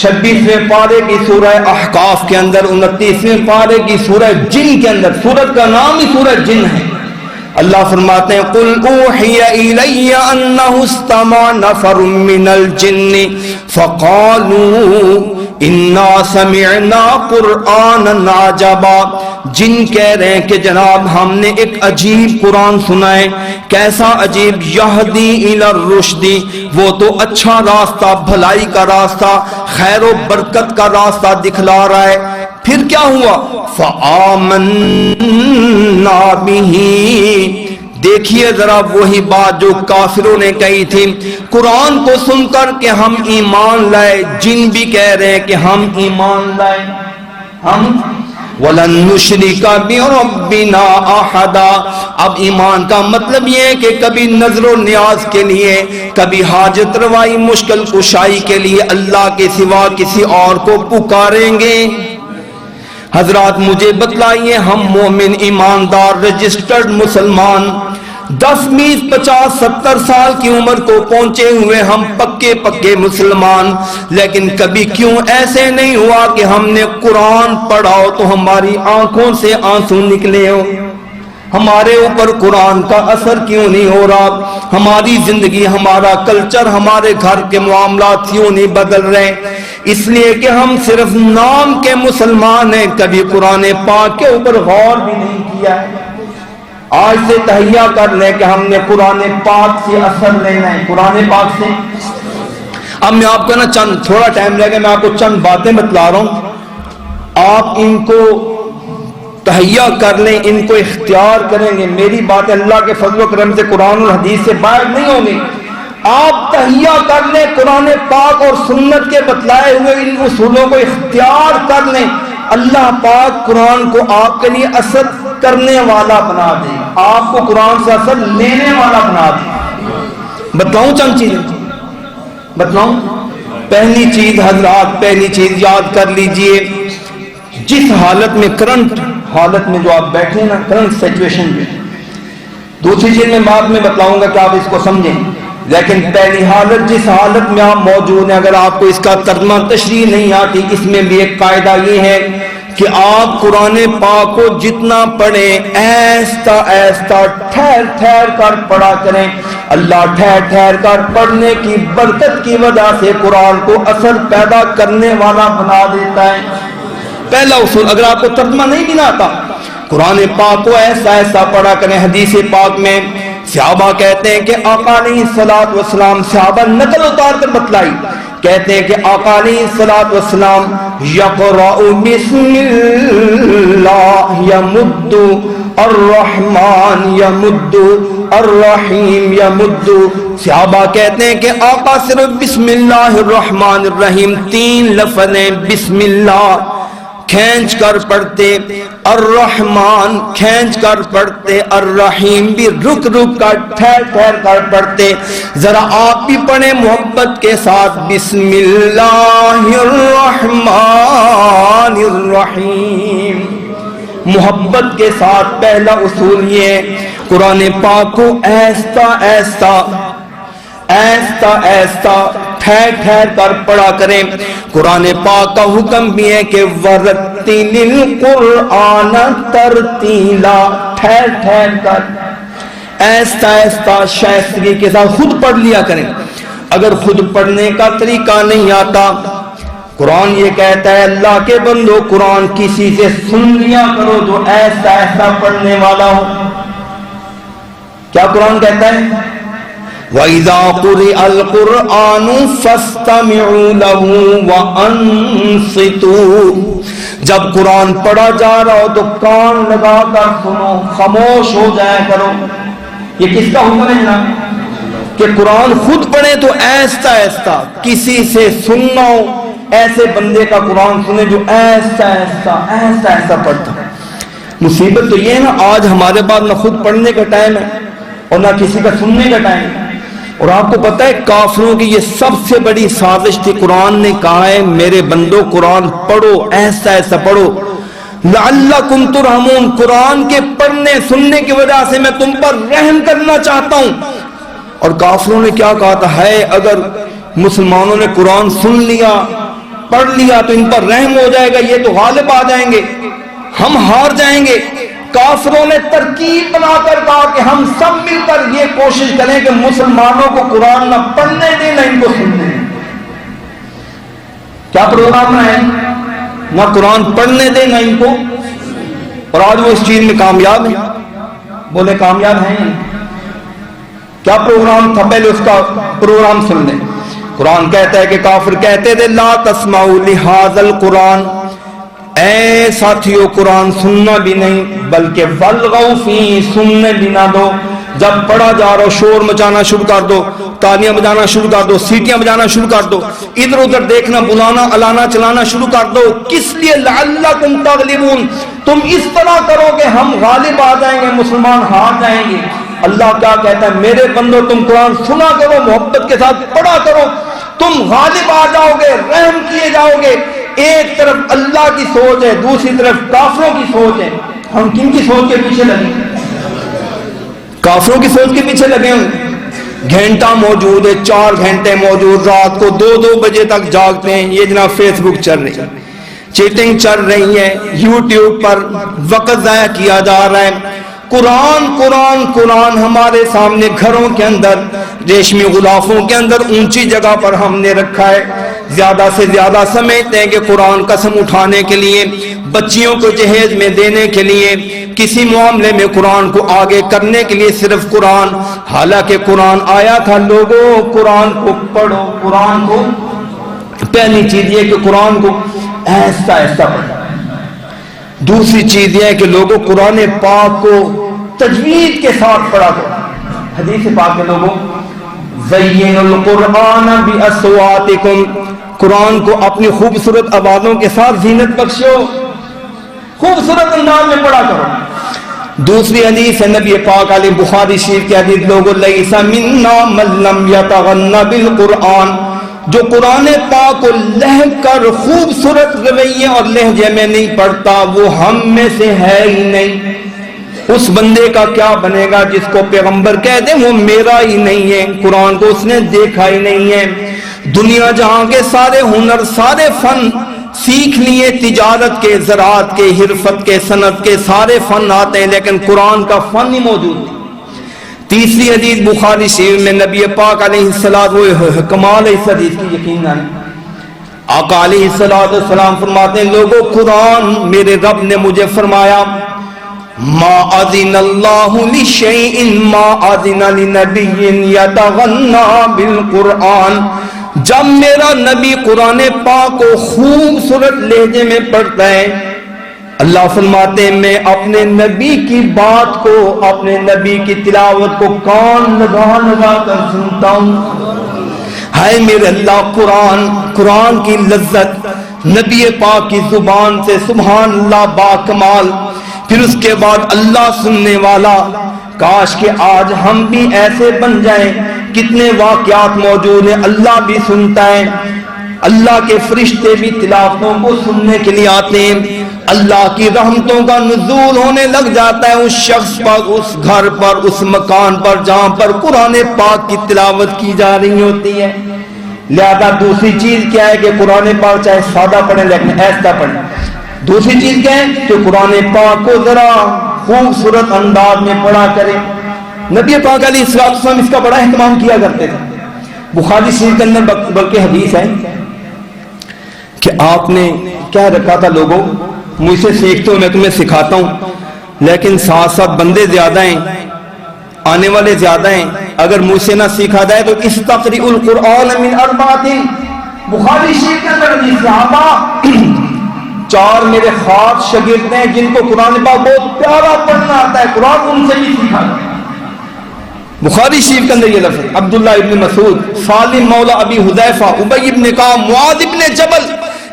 26ویں پارے کی سورہ احقاف کے اندر, 29ویں پارے کی سورہ جن کے اندر, سورت کا نام ہی سورہ جن ہے. اللہ فرماتے ہیں قل اوحی الی انہ استمع نفر من الجن فقالوا انا سمعنا قرآنا عجبا. جن کہہ رہے ہیں کہ جناب ہم نے ایک عجیب قرآن سنا ہے. کیسا عجیب؟ یہدی الی الرشد, وہ تو اچھا راستہ, بھلائی کا راستہ, خیر و برکت کا راستہ دکھلا رہا ہے. پھر کیا ہوا؟ فآمنا بہ. دیکھیے ذرا وہی بات جو کافروں نے کہی تھی, قرآن کو سن کر کہ ہم ایمان لائے. جن بھی کہہ رہے ہیں کہ ہم ایمان لائے. ہم وَلَن نُشْرِكَ بِرَبِّنَا أَحَدًا. اب ایمان کا مطلب یہ ہے کہ کبھی نظر و نیاز کے لیے, کبھی حاجت روائی, مشکل کشائی کے لیے اللہ کے سوا کسی اور کو پکاریں گے. حضرات مجھے بتلائیے, ہم مومن ایماندار رجسٹرڈ مسلمان 10 20 50 70 سال کی عمر کو پہنچے ہوئے ہم پکے مسلمان, لیکن کبھی کیوں ایسے نہیں ہوا کہ ہم نے قرآن پڑھا ہو تو ہماری آنکھوں سے آنسو نکلے ہو؟ ہمارے اوپر قرآن کا اثر کیوں نہیں ہو رہا؟ ہماری زندگی, ہمارا کلچر, ہمارے گھر کے معاملات کیوں نہیں بدل رہے؟ اس لیے کہ ہم صرف نام کے مسلمان ہیں, کبھی قرآن پاک کے اوپر غور بھی نہیں کیا ہے. آج سے تہیہ کر لیں کہ ہم نے قرآن پاک سے اثر لینا ہے, قرآن پاک سے. اب میں آپ کو نا چند, تھوڑا ٹائم لگے, میں آپ کو چند باتیں بتلا رہا ہوں, آپ ان کو تہیہ کر لیں, ان کو اختیار کریں گے. میری باتیں اللہ کے فضل و کرم سے قرآن اور حدیث سے باہر نہیں ہوں گی. آپ تہیہ کر لیں, قرآن پاک اور سنت کے بتلائے ہوئے ان اصولوں کو اختیار کر لیں. اللہ پاک قرآن کو آپ کے لیے اثر کرنے والا بنا دے, آپ کو قرآن سے اثر لینے والا بنا دے. بتلاؤں چند چیزیں, بتلاؤں. پہلی چیز حضرات, پہلی چیز یاد کر لیجئے, جس حالت میں, کرنٹ حالت میں جو آپ بیٹھے نا, کرنٹ سچویشن میں. دوسری چیز میں بعد میں بتلاؤں گا کہ آپ اس کو سمجھیں. لیکن پہلی حالت جس حالت میں آپ موجود ہیں، اگر آپ کو اس کا ترجمہ تشریح نہیں آتی، اس میں بھی ایک قاعدہ یہ ہے کہ آپ قرآن پاک کو جتنا پڑھیں ایستا ایستا ٹھہر ٹھہر کر پڑھا کریں۔ اللہ ٹھہر ٹھہر کر پڑھنے کی برکت کی وجہ سے قرآن کو اثر پیدا کرنے والا بنا دیتا ہے۔ پہلا اصول، اگر آپ کو ترجمہ نہیں بھی آتا، قرآن پاک کو ایسا ایسا پڑھا کریں۔ حدیث پاک میں صحابہ کہتے ہیں کہ آقا علیہ الصلوۃ والسلام، صحابہ نقل اتار کر بتلائی، کہتے ہیں کہ آقا علیہ الصلوۃ والسلام یقرأ بسم اللہ یمد الرحمن یمد الرحیم یمد، صحابہ کہتے ہیں کہ آقا صرف بسم اللہ الرحمن الرحیم 3 لفظ ہیں، بسم اللہ کھینچ کر پڑھتے، الرحمن کھینچ کر پڑھتے، الرحیم بھی رک رک کر ٹھہر ٹھہر کر پڑھتے۔ ذرا آپ بھی پڑھیں محبت کے ساتھ، بسم اللہ الرحمن الرحیم، محبت کے ساتھ۔ پہلا اصول یہ ہے، قرآن پاک کو ایستا ایستا ایستا ایستا ٹھہر ٹھہر کر پڑھا کریں۔ قرآن پاک کا حکم بھی ہے کہ وَرَتِّلِ الْقُرْآنَ تَرْتِيلًا، ٹھہر ٹھہر کر ایستا ایستا شائستگی کے ساتھ خود پڑھ لیا کریں۔ اگر خود پڑھنے کا طریقہ نہیں آتا، قرآن یہ کہتا ہے اللہ کے بندو قرآن کسی سے سن لیا کرو جو ایسا ایسا پڑھنے والا ہو۔ کیا قرآن کہتا ہے؟ وَإِذَا قُرِئَ الْقُرْآنُ فَاسْتَمِعُوا لَهُ وَأَنصِتُوا، جب قرآن پڑھا جا رہا ہو تو کان لگا کر سنو، خاموش ہو جایا کرو۔ یہ کس کا حکم ہے جناب؟ کہ قرآن خود پڑھے تو ایسا ایسا، کسی سے سننا ہو ایسے بندے کا قرآن سنے جو ایسا ایسا ایسا ایسا پڑھتا۔ مصیبت تو یہ ہے نا، آج ہمارے پاس نہ خود پڑھنے کا ٹائم ہے اور نہ کسی کا سننے کا ٹائم ہے۔ اور آپ کو پتہ ہے کافروں کی یہ سب سے بڑی سازش تھی۔ قرآن نے کہا ہے میرے بندو قرآن پڑھو، ایسا ایسا پڑھو، لعلکم ترحمون، قرآن کے پڑھنے سننے کی وجہ سے میں تم پر رحم کرنا چاہتا ہوں۔ اور کافروں نے کیا کہا تھا، ہے اگر مسلمانوں نے قرآن سن لیا پڑھ لیا تو ان پر رحم ہو جائے گا، یہ تو غالب آ جائیں گے، ہم ہار جائیں گے۔ کافروں نے ترکیب بنا کر کہا کہ ہم سب مل کر یہ کوشش کریں کہ مسلمانوں کو قرآن نہ پڑھنے دیں نہ ان کو سننے دیں۔ کیا پروگرام ہے؟ نہ قرآن پڑھنے دیں نہ ان کو، اور آج وہ اس چیز میں کامیاب ہیں۔ بولے کامیاب ہیں؟ کیا پروگرام تھا؟ پہلے اس کا پروگرام سن لیں۔ قرآن کہتا ہے کہ کافر کہتے تھے لا تسمعوا لہذا القرآن، اے ساتھیو قرآن سننا بھی نہیں بلکہ والغوا فیہ، سننے بھی نہ دو۔ جب پڑھا جا رہا ہو شور مچانا شروع کر دو، تالیاں بجانا شروع کر دو، سیٹیاں بجانا شروع کر دو، ادھر ادھر دیکھنا بلانا الانا چلانا شروع کر دو۔ کس لیے؟ لعلکم تغلبون، تم اس طرح کرو کہ ہم غالب آ جائیں گے، مسلمان ہار جائیں گے۔ اللہ کیا کہتا ہے، میرے بندو تم قرآن سنا کرو، محبت کے ساتھ پڑھا کرو، تم غالب آ جاؤ گے، رحم کیے جاؤ گے۔ ایک طرف اللہ کی سوچ ہے، دوسری طرف کافروں کی سوچ ہے۔ ہم کن کی سوچ کے پیچھے لگے؟ کافروں کی سوچ کے پیچھے لگے ہیں۔ گھنٹہ موجود ہے، 4 گھنٹے موجود، رات کو 2 بجے تک جاگتے ہیں۔ یہ جناب فیس بک چل رہی ہے، چیٹنگ چل رہی ہے، یوٹیوب پر وقت ضائع کیا جا رہا ہے۔ قرآن قرآن قرآن ہمارے سامنے گھروں کے اندر، ریشمی غلافوں کے اندر اونچی جگہ پر ہم نے رکھا ہے۔ زیادہ سے زیادہ سمجھتے ہیں کہ قرآن قسم اٹھانے کے لیے، بچیوں کو جہیز میں دینے کے لیے، کسی معاملے میں قرآن کو آگے کرنے کے لیے صرف قرآن، حالانکہ قرآن آیا تھا لوگوں قرآن کو پڑھو۔ قرآن کو پہلی چیز یہ کہ قرآن کو ایسا ایسا پڑھو۔ دوسری چیز یہ ہے کہ لوگوں قرآن پاک کو تجوید کے ساتھ پڑھا کرو۔ حدیث پاک میں لوگوں زین القرآن باصواتکم، قرآن کو اپنی خوبصورت آوازوں کے ساتھ زینت بخشو، خوبصورت انداز میں پڑھا کرو۔ دوسری حدیث ہے نبی پاک علیہ بخاری شریف کی حدیث، لوگوں لیس منا من لم یتغن بالقرآن، جو قرآن پاک کو لہج کر خوبصورت رویے اور لہجے میں نہیں پڑھتا وہ ہم میں سے ہے ہی نہیں۔ اس بندے کا کیا بنے گا جس کو پیغمبر کہہ دیں وہ میرا ہی نہیں ہے، قرآن کو اس نے دیکھا ہی نہیں ہے۔ دنیا جہاں کے سارے ہنر، سارے فن سیکھ لیے، تجارت کے، زراعت کے، حرفت کے، صنعت کے سارے فن آتے ہیں، لیکن قرآن کا فن ہی موجود نہیں۔ تیسری حدیث بخاری شریف میں نبی پاک علیہ السلام، وہ کمال ہے اس حدیث کی، یقین نہ آقا علیہ السلام فرماتے ہیں لوگوں قرآن میرے رب نے مجھے فرمایا ما اذن اللہ لشیء ما اذن لنبی یتغنی بالقرآن، جب میرا نبی قرآن پاک کو خوبصورت لہجے میں پڑھتا ہے، اللہ فرماتے ہیں میں اپنے نبی کی بات کو، اپنے نبی کی تلاوت کو کان لگا لگا کر سنتا ہوں۔ ہائے میرے اللہ، قرآن کی لذت نبی پاک کی زبان سے، سبحان اللہ با کمال، پھر اس کے بعد اللہ سننے والا۔ کاش کہ آج ہم بھی ایسے بن جائیں، کتنے واقعات موجود ہیں، اللہ بھی سنتا ہے، اللہ کے فرشتے بھی تلاوتوں کو سننے کے لیے آتے ہیں، اللہ کی رحمتوں کا نزول ہونے لگ جاتا ہے اس شخص پر، اس گھر پر، اس مکان پر جہاں پر قرآن پاک کی تلاوت کی جا رہی ہوتی ہے۔ لہذا دوسری چیز کیا ہے کہ قرآن پاک چاہے سادہ پڑھیں لیکن ایسا پڑھیں۔ دوسری چیز کیا ہے کہ قرآن پاک کو ذرا خوبصورت انداز میں پڑھا کریں۔ نبی پاک علیہ السلام اس کا بڑا اہتمام کیا کرتے تھے۔ بخاری شریف کے اندر بلکہ حدیث ہے کہ آپ نے کیا رکھا تھا، لوگوں مجھ سے سیکھتے ہو، میں تمہیں سکھاتا ہوں، لیکن ساتھ ساتھ بندے زیادہ ہیں، آنے والے زیادہ ہیں، اگر مجھ سے نہ سیکھا جائے تو استقرئوا القرآن من اربعۃ۔ بخاری شریف کے اندر صحابہ 4 میرے خاص شاگرد ہیں جن کو قرآن پاک بہت پیارا پڑھنا آتا ہے، قرآن ان سے بھی سیکھا جائے۔ بخاری شریف کے اندر یہ لفظ ہے، عبداللہ ابن مسعود، سالم مولا ابی حذیفہ، ابی ابن کعب، معاذ ابن جبل،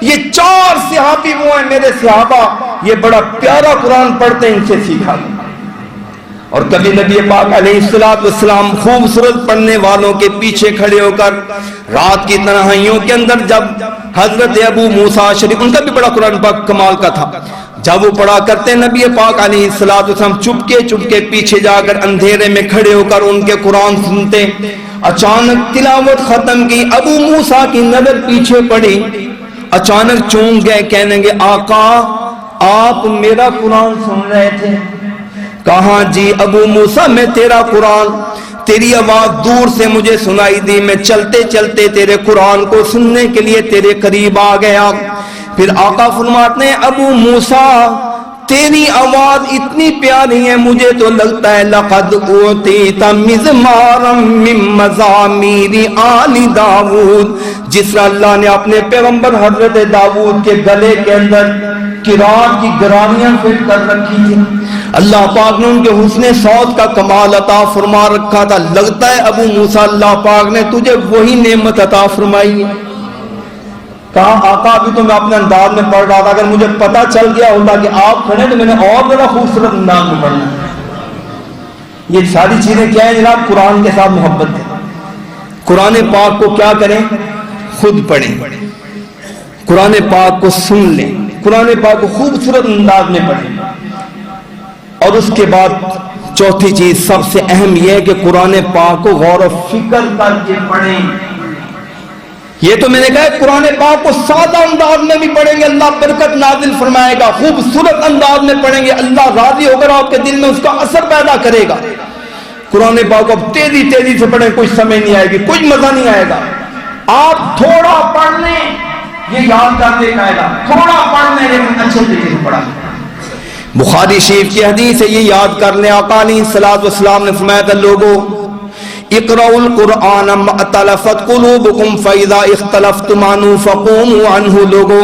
یہ 4 صحابی وہ ہیں میرے صحابہ، یہ بڑا پیارا قرآن پڑھتے ہیں، ان سے سیکھا۔ اور کبھی نبی پاک علیہ السلام خوبصورت پڑھنے والوں کے پیچھے کھڑے ہو کر رات کی تنہائیوں کے اندر، جب حضرت ابو موسیٰ شریف، ان کا بھی بڑا قرآن پاک کمال کا تھا، جب وہ پڑھا کرتے نبی پاک علیہ السلام چپکے پیچھے جا کر اندھیرے میں کھڑے ہو کر ان کے قرآن سنتے۔ اچانک تلاوت ختم کی، ابو موسیٰ کی نظر پیچھے پڑی، اچانک چونک گئے، کہنے لگے آقا آپ میرا قرآن سن رہے تھے؟ کہاں جی ابو موسیٰ میں تیرا قرآن، تیری آواز دور سے مجھے سنائی دی، میں چلتے چلتے تیرے قرآن کو سننے کے لیے تیرے قریب آ گیا۔ پھر آقا فرماتے ہیں ابو موسیٰ تیری آواز اتنی پیاری ہے، مجھے تو لگتا ہے لقد اوتیت مزمارا من مزامیر آل داؤد، جس طرح اللہ نے اپنے پیغمبر حضرت داؤد کے گلے کے اندر قرات کی گرانیاں فٹ کر رکھی تھی، اللہ پاک نے ان کے حسن صوت کا کمال عطا فرما رکھا تھا، لگتا ہے ابو موسیٰ اللہ پاک نے تجھے وہی نعمت عطا فرمائی ہے۔ کہا آقا ابھی تو میں اپنے انداز میں پڑھ رہا تھا، اگر مجھے پتا چل گیا ہوتا کہ آپ کھڑے تو میں نے اور ذرا خوبصورت انداز میں پڑھنا۔ یہ ساری چیزیں کیا ہیں جناب؟ قرآن کے ساتھ محبت ہے۔ قرآن پاک کو کیا کریں؟ خود پڑھیں، قرآن پاک کو سن لیں، قرآن پاک کو خوبصورت انداز میں پڑھیں۔ اور اس کے بعد چوتھی چیز سب سے اہم یہ ہے کہ قرآن پاک کو غور و فکر کر کے پڑھیں۔ یہ تو میں نے کہا قرآن پاک کو سادہ انداز میں بھی پڑھیں گے اللہ برکت نازل فرمائے گا، خوبصورت انداز میں پڑھیں گے اللہ راضی ہو کر آپ کے دل میں اس کا اثر پیدا کرے گا۔ قرآن پاک کو اب تیزی سے پڑھیں، کوئی سمجھ نہیں آئے گی، کوئی مزہ نہیں آئے گا۔ آپ تھوڑا پڑھ لیں، یہ یاد کرنے کا ہے، تھوڑا پڑھ لیں لیکن اچھے طریقے سے پڑھا۔ بخاری شریف کی حدیث ہے، یہ یاد کر لیں، آقا علیہ السلام نے فرمایا تھا لوگوں اقرؤوا القرآن ما اتلفت قلوبکم فاذا اختلفتم عنہ فقوموا عنہ۔ لوگوں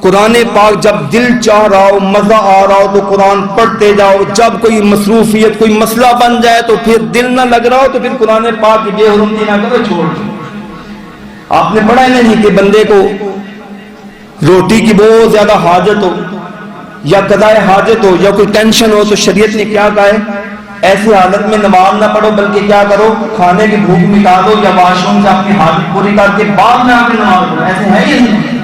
قرآن پاک جب دل چاہ رہا ہو، مزہ آ رہا ہو تو قرآن پڑھتے جاؤ، جب کوئی مصروفیت کوئی مسئلہ بن جائے تو پھر دل نہ لگ رہا ہو تو پھر قرآن پاک کی بے حرمتی نہ کرو، چھوڑ دو۔ آپ نے پڑھا ہے نہیں کہ بندے کو روٹی کی بہت زیادہ حاجت ہو یا قضاء حاجت ہو یا کوئی ٹینشن ہو تو شریعت نے کیا کہا ہے؟ ایسی حالت میں نماز نہ پڑھو بلکہ کیا کرو؟ کھانے کی بھوک مٹا دو یا واش روم سے اپنی حاجت پوری کر کے بعد میں آپ کی نماز پڑھو۔ ایسے ہے یہ نہیں،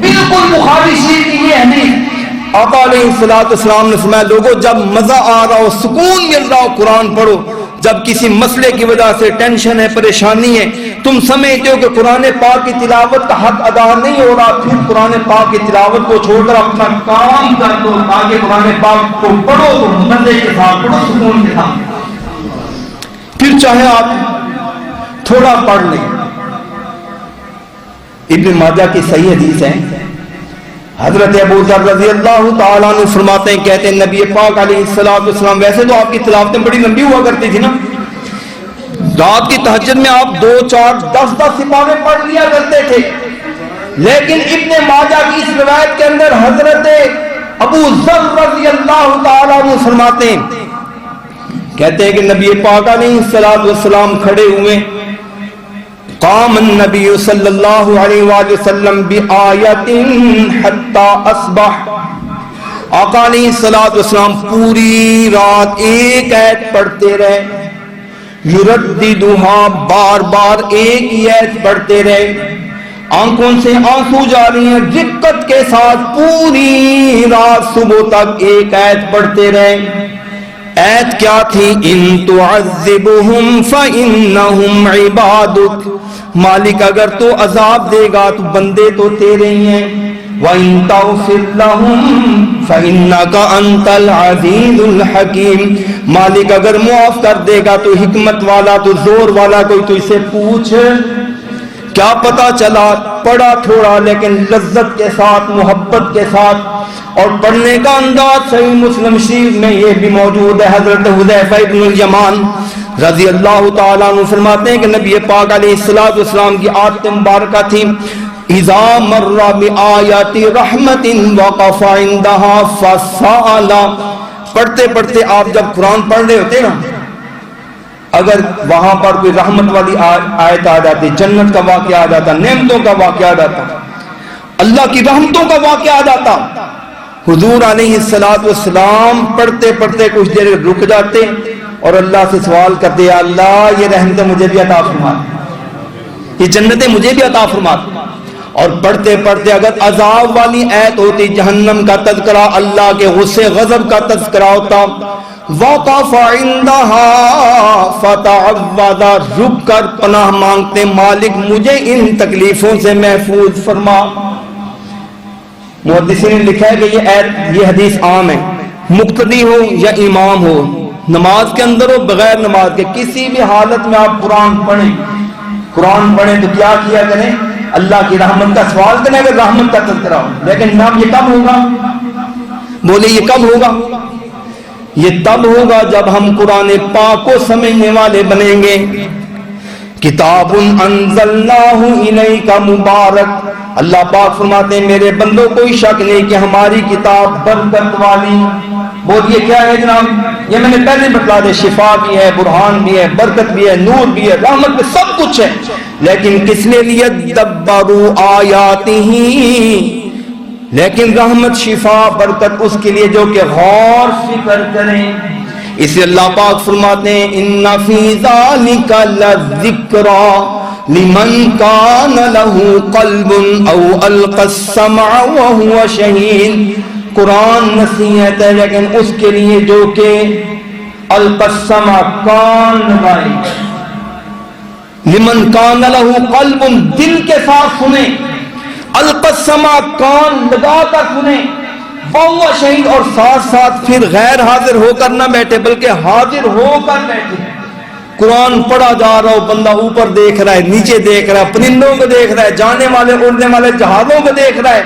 بالکل بخاری شریف کی یہ حدیث آقا علیہ السلام نے فرمایا لوگوں جب مزہ آ رہا ہو سکون مل رہا ہو قرآن پڑھو، جب کسی مسئلے کی وجہ سے ٹینشن ہے پریشانی ہے تم سمجھتے ہو کہ قرآن پاک کی تلاوت کا حق ادا نہیں ہو رہا، پھر قرآن پاک کی تلاوت کو چھوڑ کر اپنا کام کر دو تاکہ قرآن پاک کو پڑھو تو مزے کے ساتھ پڑھو، سکون کے ساتھ، پھر چاہے آپ تھوڑا پڑھ لیں۔ ابن ماجہ کی صحیح حدیث ہے، حضرت ابو ذر رضی اللہ تعالیٰ عنہ فرماتے ہیں کہتے ہیں نبی پاک علیہ السلام ویسے تو آپ کی تلاوتیں بڑی لمبی ہوا کرتی تھی نا، رات کی تہجد میں آپ 2 4 10 سپارے پڑھ لیا کرتے تھے، لیکن ابن ماجہ کی اس روایت کے اندر حضرت ابو ذر رضی اللہ تعالیٰ عنہ فرماتے ہیں کہتے ہیں کہ نبی پاک علیہ السلام کھڑے ہوئے، قام النبی صلی اللہ علیہ وآلہ وسلم بآیت حتی اصبح، آقا علیہ السلام پوری رات ایک آیت پڑھتے رہے، یرددھا بار بار ایک ہی آیت پڑھتے رہے، آنکھوں سے آنسو جاری ہیں دقت کے ساتھ پوری رات صبح تک ایک آیت پڑھتے رہے۔ آیت کیا تھی؟ ان تعذبہم فإنہم عبادک، مالک اگر تو عذاب دے گا تو بندے تو تیرے ہی ہیں، وَإِن تَغْفِرْ لَهُمْ فَإِنَّكَ أَنْتَ الْعَزِيزُ الْحَكِيمُ، مالک اگر معاف کر دے گا تو حکمت والا تو زور والا کوئی تو اسے پوچھ۔ کیا پتا چلا پڑھا تھوڑا لیکن لذت کے ساتھ محبت کے ساتھ، اور پڑھنے کا انداز صحیح مسلم شریف میں یہ بھی موجود ہے، حضرت حذیفہ بن الیمان رضی اللہ تعالیٰ عنہ فرماتے ہیں کہ نبی پاک علیہ السلام کی عادت مبارکہ تھی اذا مر بآیات رحمت وقف عندها فسأل، پڑھتے پڑھتے آپ جب قرآن پڑھ رہے ہوتے نا، اگر وہاں پر کوئی رحمت والی آیت آ جاتی، جنت کا واقعہ آ جاتا، نعمتوں کا واقعہ آ جاتا، اللہ کی رحمتوں کا واقعہ آ جاتا، حضور علیہ السلام پڑھتے پڑھتے کچھ دیر رک جاتے اور اللہ سے سوال کرتے یا اللہ یہ رحمتیں مجھے بھی عطا فرما، یہ جنتیں مجھے بھی عطا فرما، اور پڑھتے پڑھتے اگر عذاب والی آیت ہوتی، جہنم کا تذکرہ، اللہ کے غصے غضب کا تذکرہ ہوتا، وقف عندها فتعوذ، رک کر پناہ مانگتے مالک مجھے ان تکلیفوں سے محفوظ فرما۔ محدثین نے لکھا ہے کہ یہ حدیث عام ہے، مقتدی ہو یا امام ہو، نماز کے اندر ہو بغیر نماز کے، کسی بھی حالت میں آپ قرآن پڑھیں تو کیا کیا کریں؟ اللہ کی رحمت کا سوال کریں اگر رحمت کا تذکرہ ہو، لیکن نام یہ کب ہوگا؟ بولے یہ کب ہوگا؟ یہ تب ہوگا جب ہم قرآن پاک کو سمجھنے والے بنیں گے۔ کتاب انزلناہ الیک مبارک، اللہ پاک فرماتے ہیں میرے بندوں کوئی شک نہیں کہ ہماری کتاب برکت والی، بولیے کیا ہے جناب؟ یہ میں نے پہلے بتلا دیا، شفا بھی ہے، برہان بھی ہے، برکت بھی ہے، نور بھی ہے، رحمت بھی، سب کچھ ہے، لیکن کس لیے لیدبروا آیاتہ، لیکن رحمت شفا برکت اس کے لیے جو کہ غور فکر کریں۔ اس لیے اللہ پاک فرماتے ہیں ان فی ذالک لذکری لمن کان لہ قلب او القی السمع وہو شہید، قرآن نصیحت ہے لیکن اس کے لیے جو کہ القی السمع، کان لگائے، لمن کان لہ قلب، دل کے ساتھ سنیں، القی السمع، کان لگا کر سنیں، وہو شہید، اور ساتھ ساتھ پھر غیر حاضر ہو کر نہ بیٹھے بلکہ حاضر ہو کر بیٹھے۔ قرآن پڑھا جا رہا ہو، بندہ اوپر دیکھ رہا ہے، نیچے دیکھ رہا ہے، پرندوں کو دیکھ رہا ہے، جانے والے اڑنے والے جہازوں کو دیکھ رہا ہے،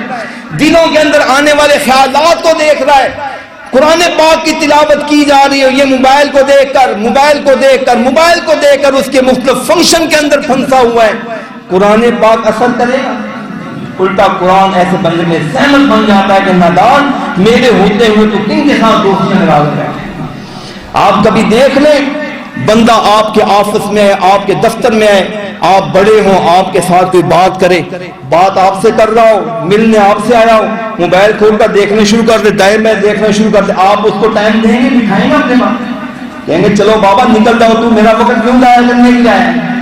دلوں کے اندر آنے والے خیالات کو دیکھ رہا ہے، قرآن پاک کی تلاوت کی جا رہی ہے، یہ موبائل کو دیکھ کر اس کے مختلف فنکشن کے اندر پھنسا ہوا ہے، قرآن پاک اثر کرے گا؟ الٹا قرآن ایسے بندے میں سہمت بن جاتا ہے کہ نادان میرے ہوتے ہوئے تو کن کے ساتھ دوستی لگا کر بیٹھے۔ آپ کبھی دیکھ لیں بندہ آپ کے آفس میں ہے، آپ کے دفتر میں ہے، آپ بڑے ہوں، آپ کے ساتھ کوئی بات کرے، بات آپ سے کر رہا ہو، ملنے آپ سے آیا ہو، موبائل کھول کر دیکھنے شروع کر دے، ٹائم میں دیکھنا شروع کر دے، آپ اس کو ٹائم دیں گے، بٹھائیں گے اپنے پاس، کہیں گے چلو بابا نکل جاؤ، تو میرا وقت کیوں ضائع کرنے کے لیے آیا ہے؟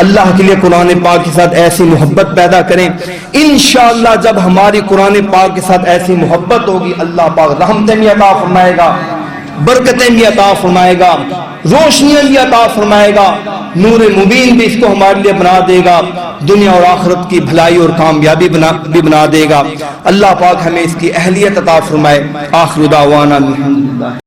اللہ کے لیے قرآن پاک کے ساتھ ایسی محبت پیدا کریں انشاءاللہ جب ہماری قرآن پاک کے ساتھ ایسی محبت ہوگی، اللہ پاک رحمتیں بھی عطا فرمائے گا، برکتیں بھی عطا فرمائے گا، روشنیاں بھی عطا فرمائے گا، نور مبین بھی اس کو ہمارے لیے بنا دے گا، دنیا اور آخرت کی بھلائی اور کامیابی بھی بنا دے گا۔ اللہ پاک ہمیں اس کی اہلیت عطا فرمائے۔ آخر دعوانا الحمدللہ۔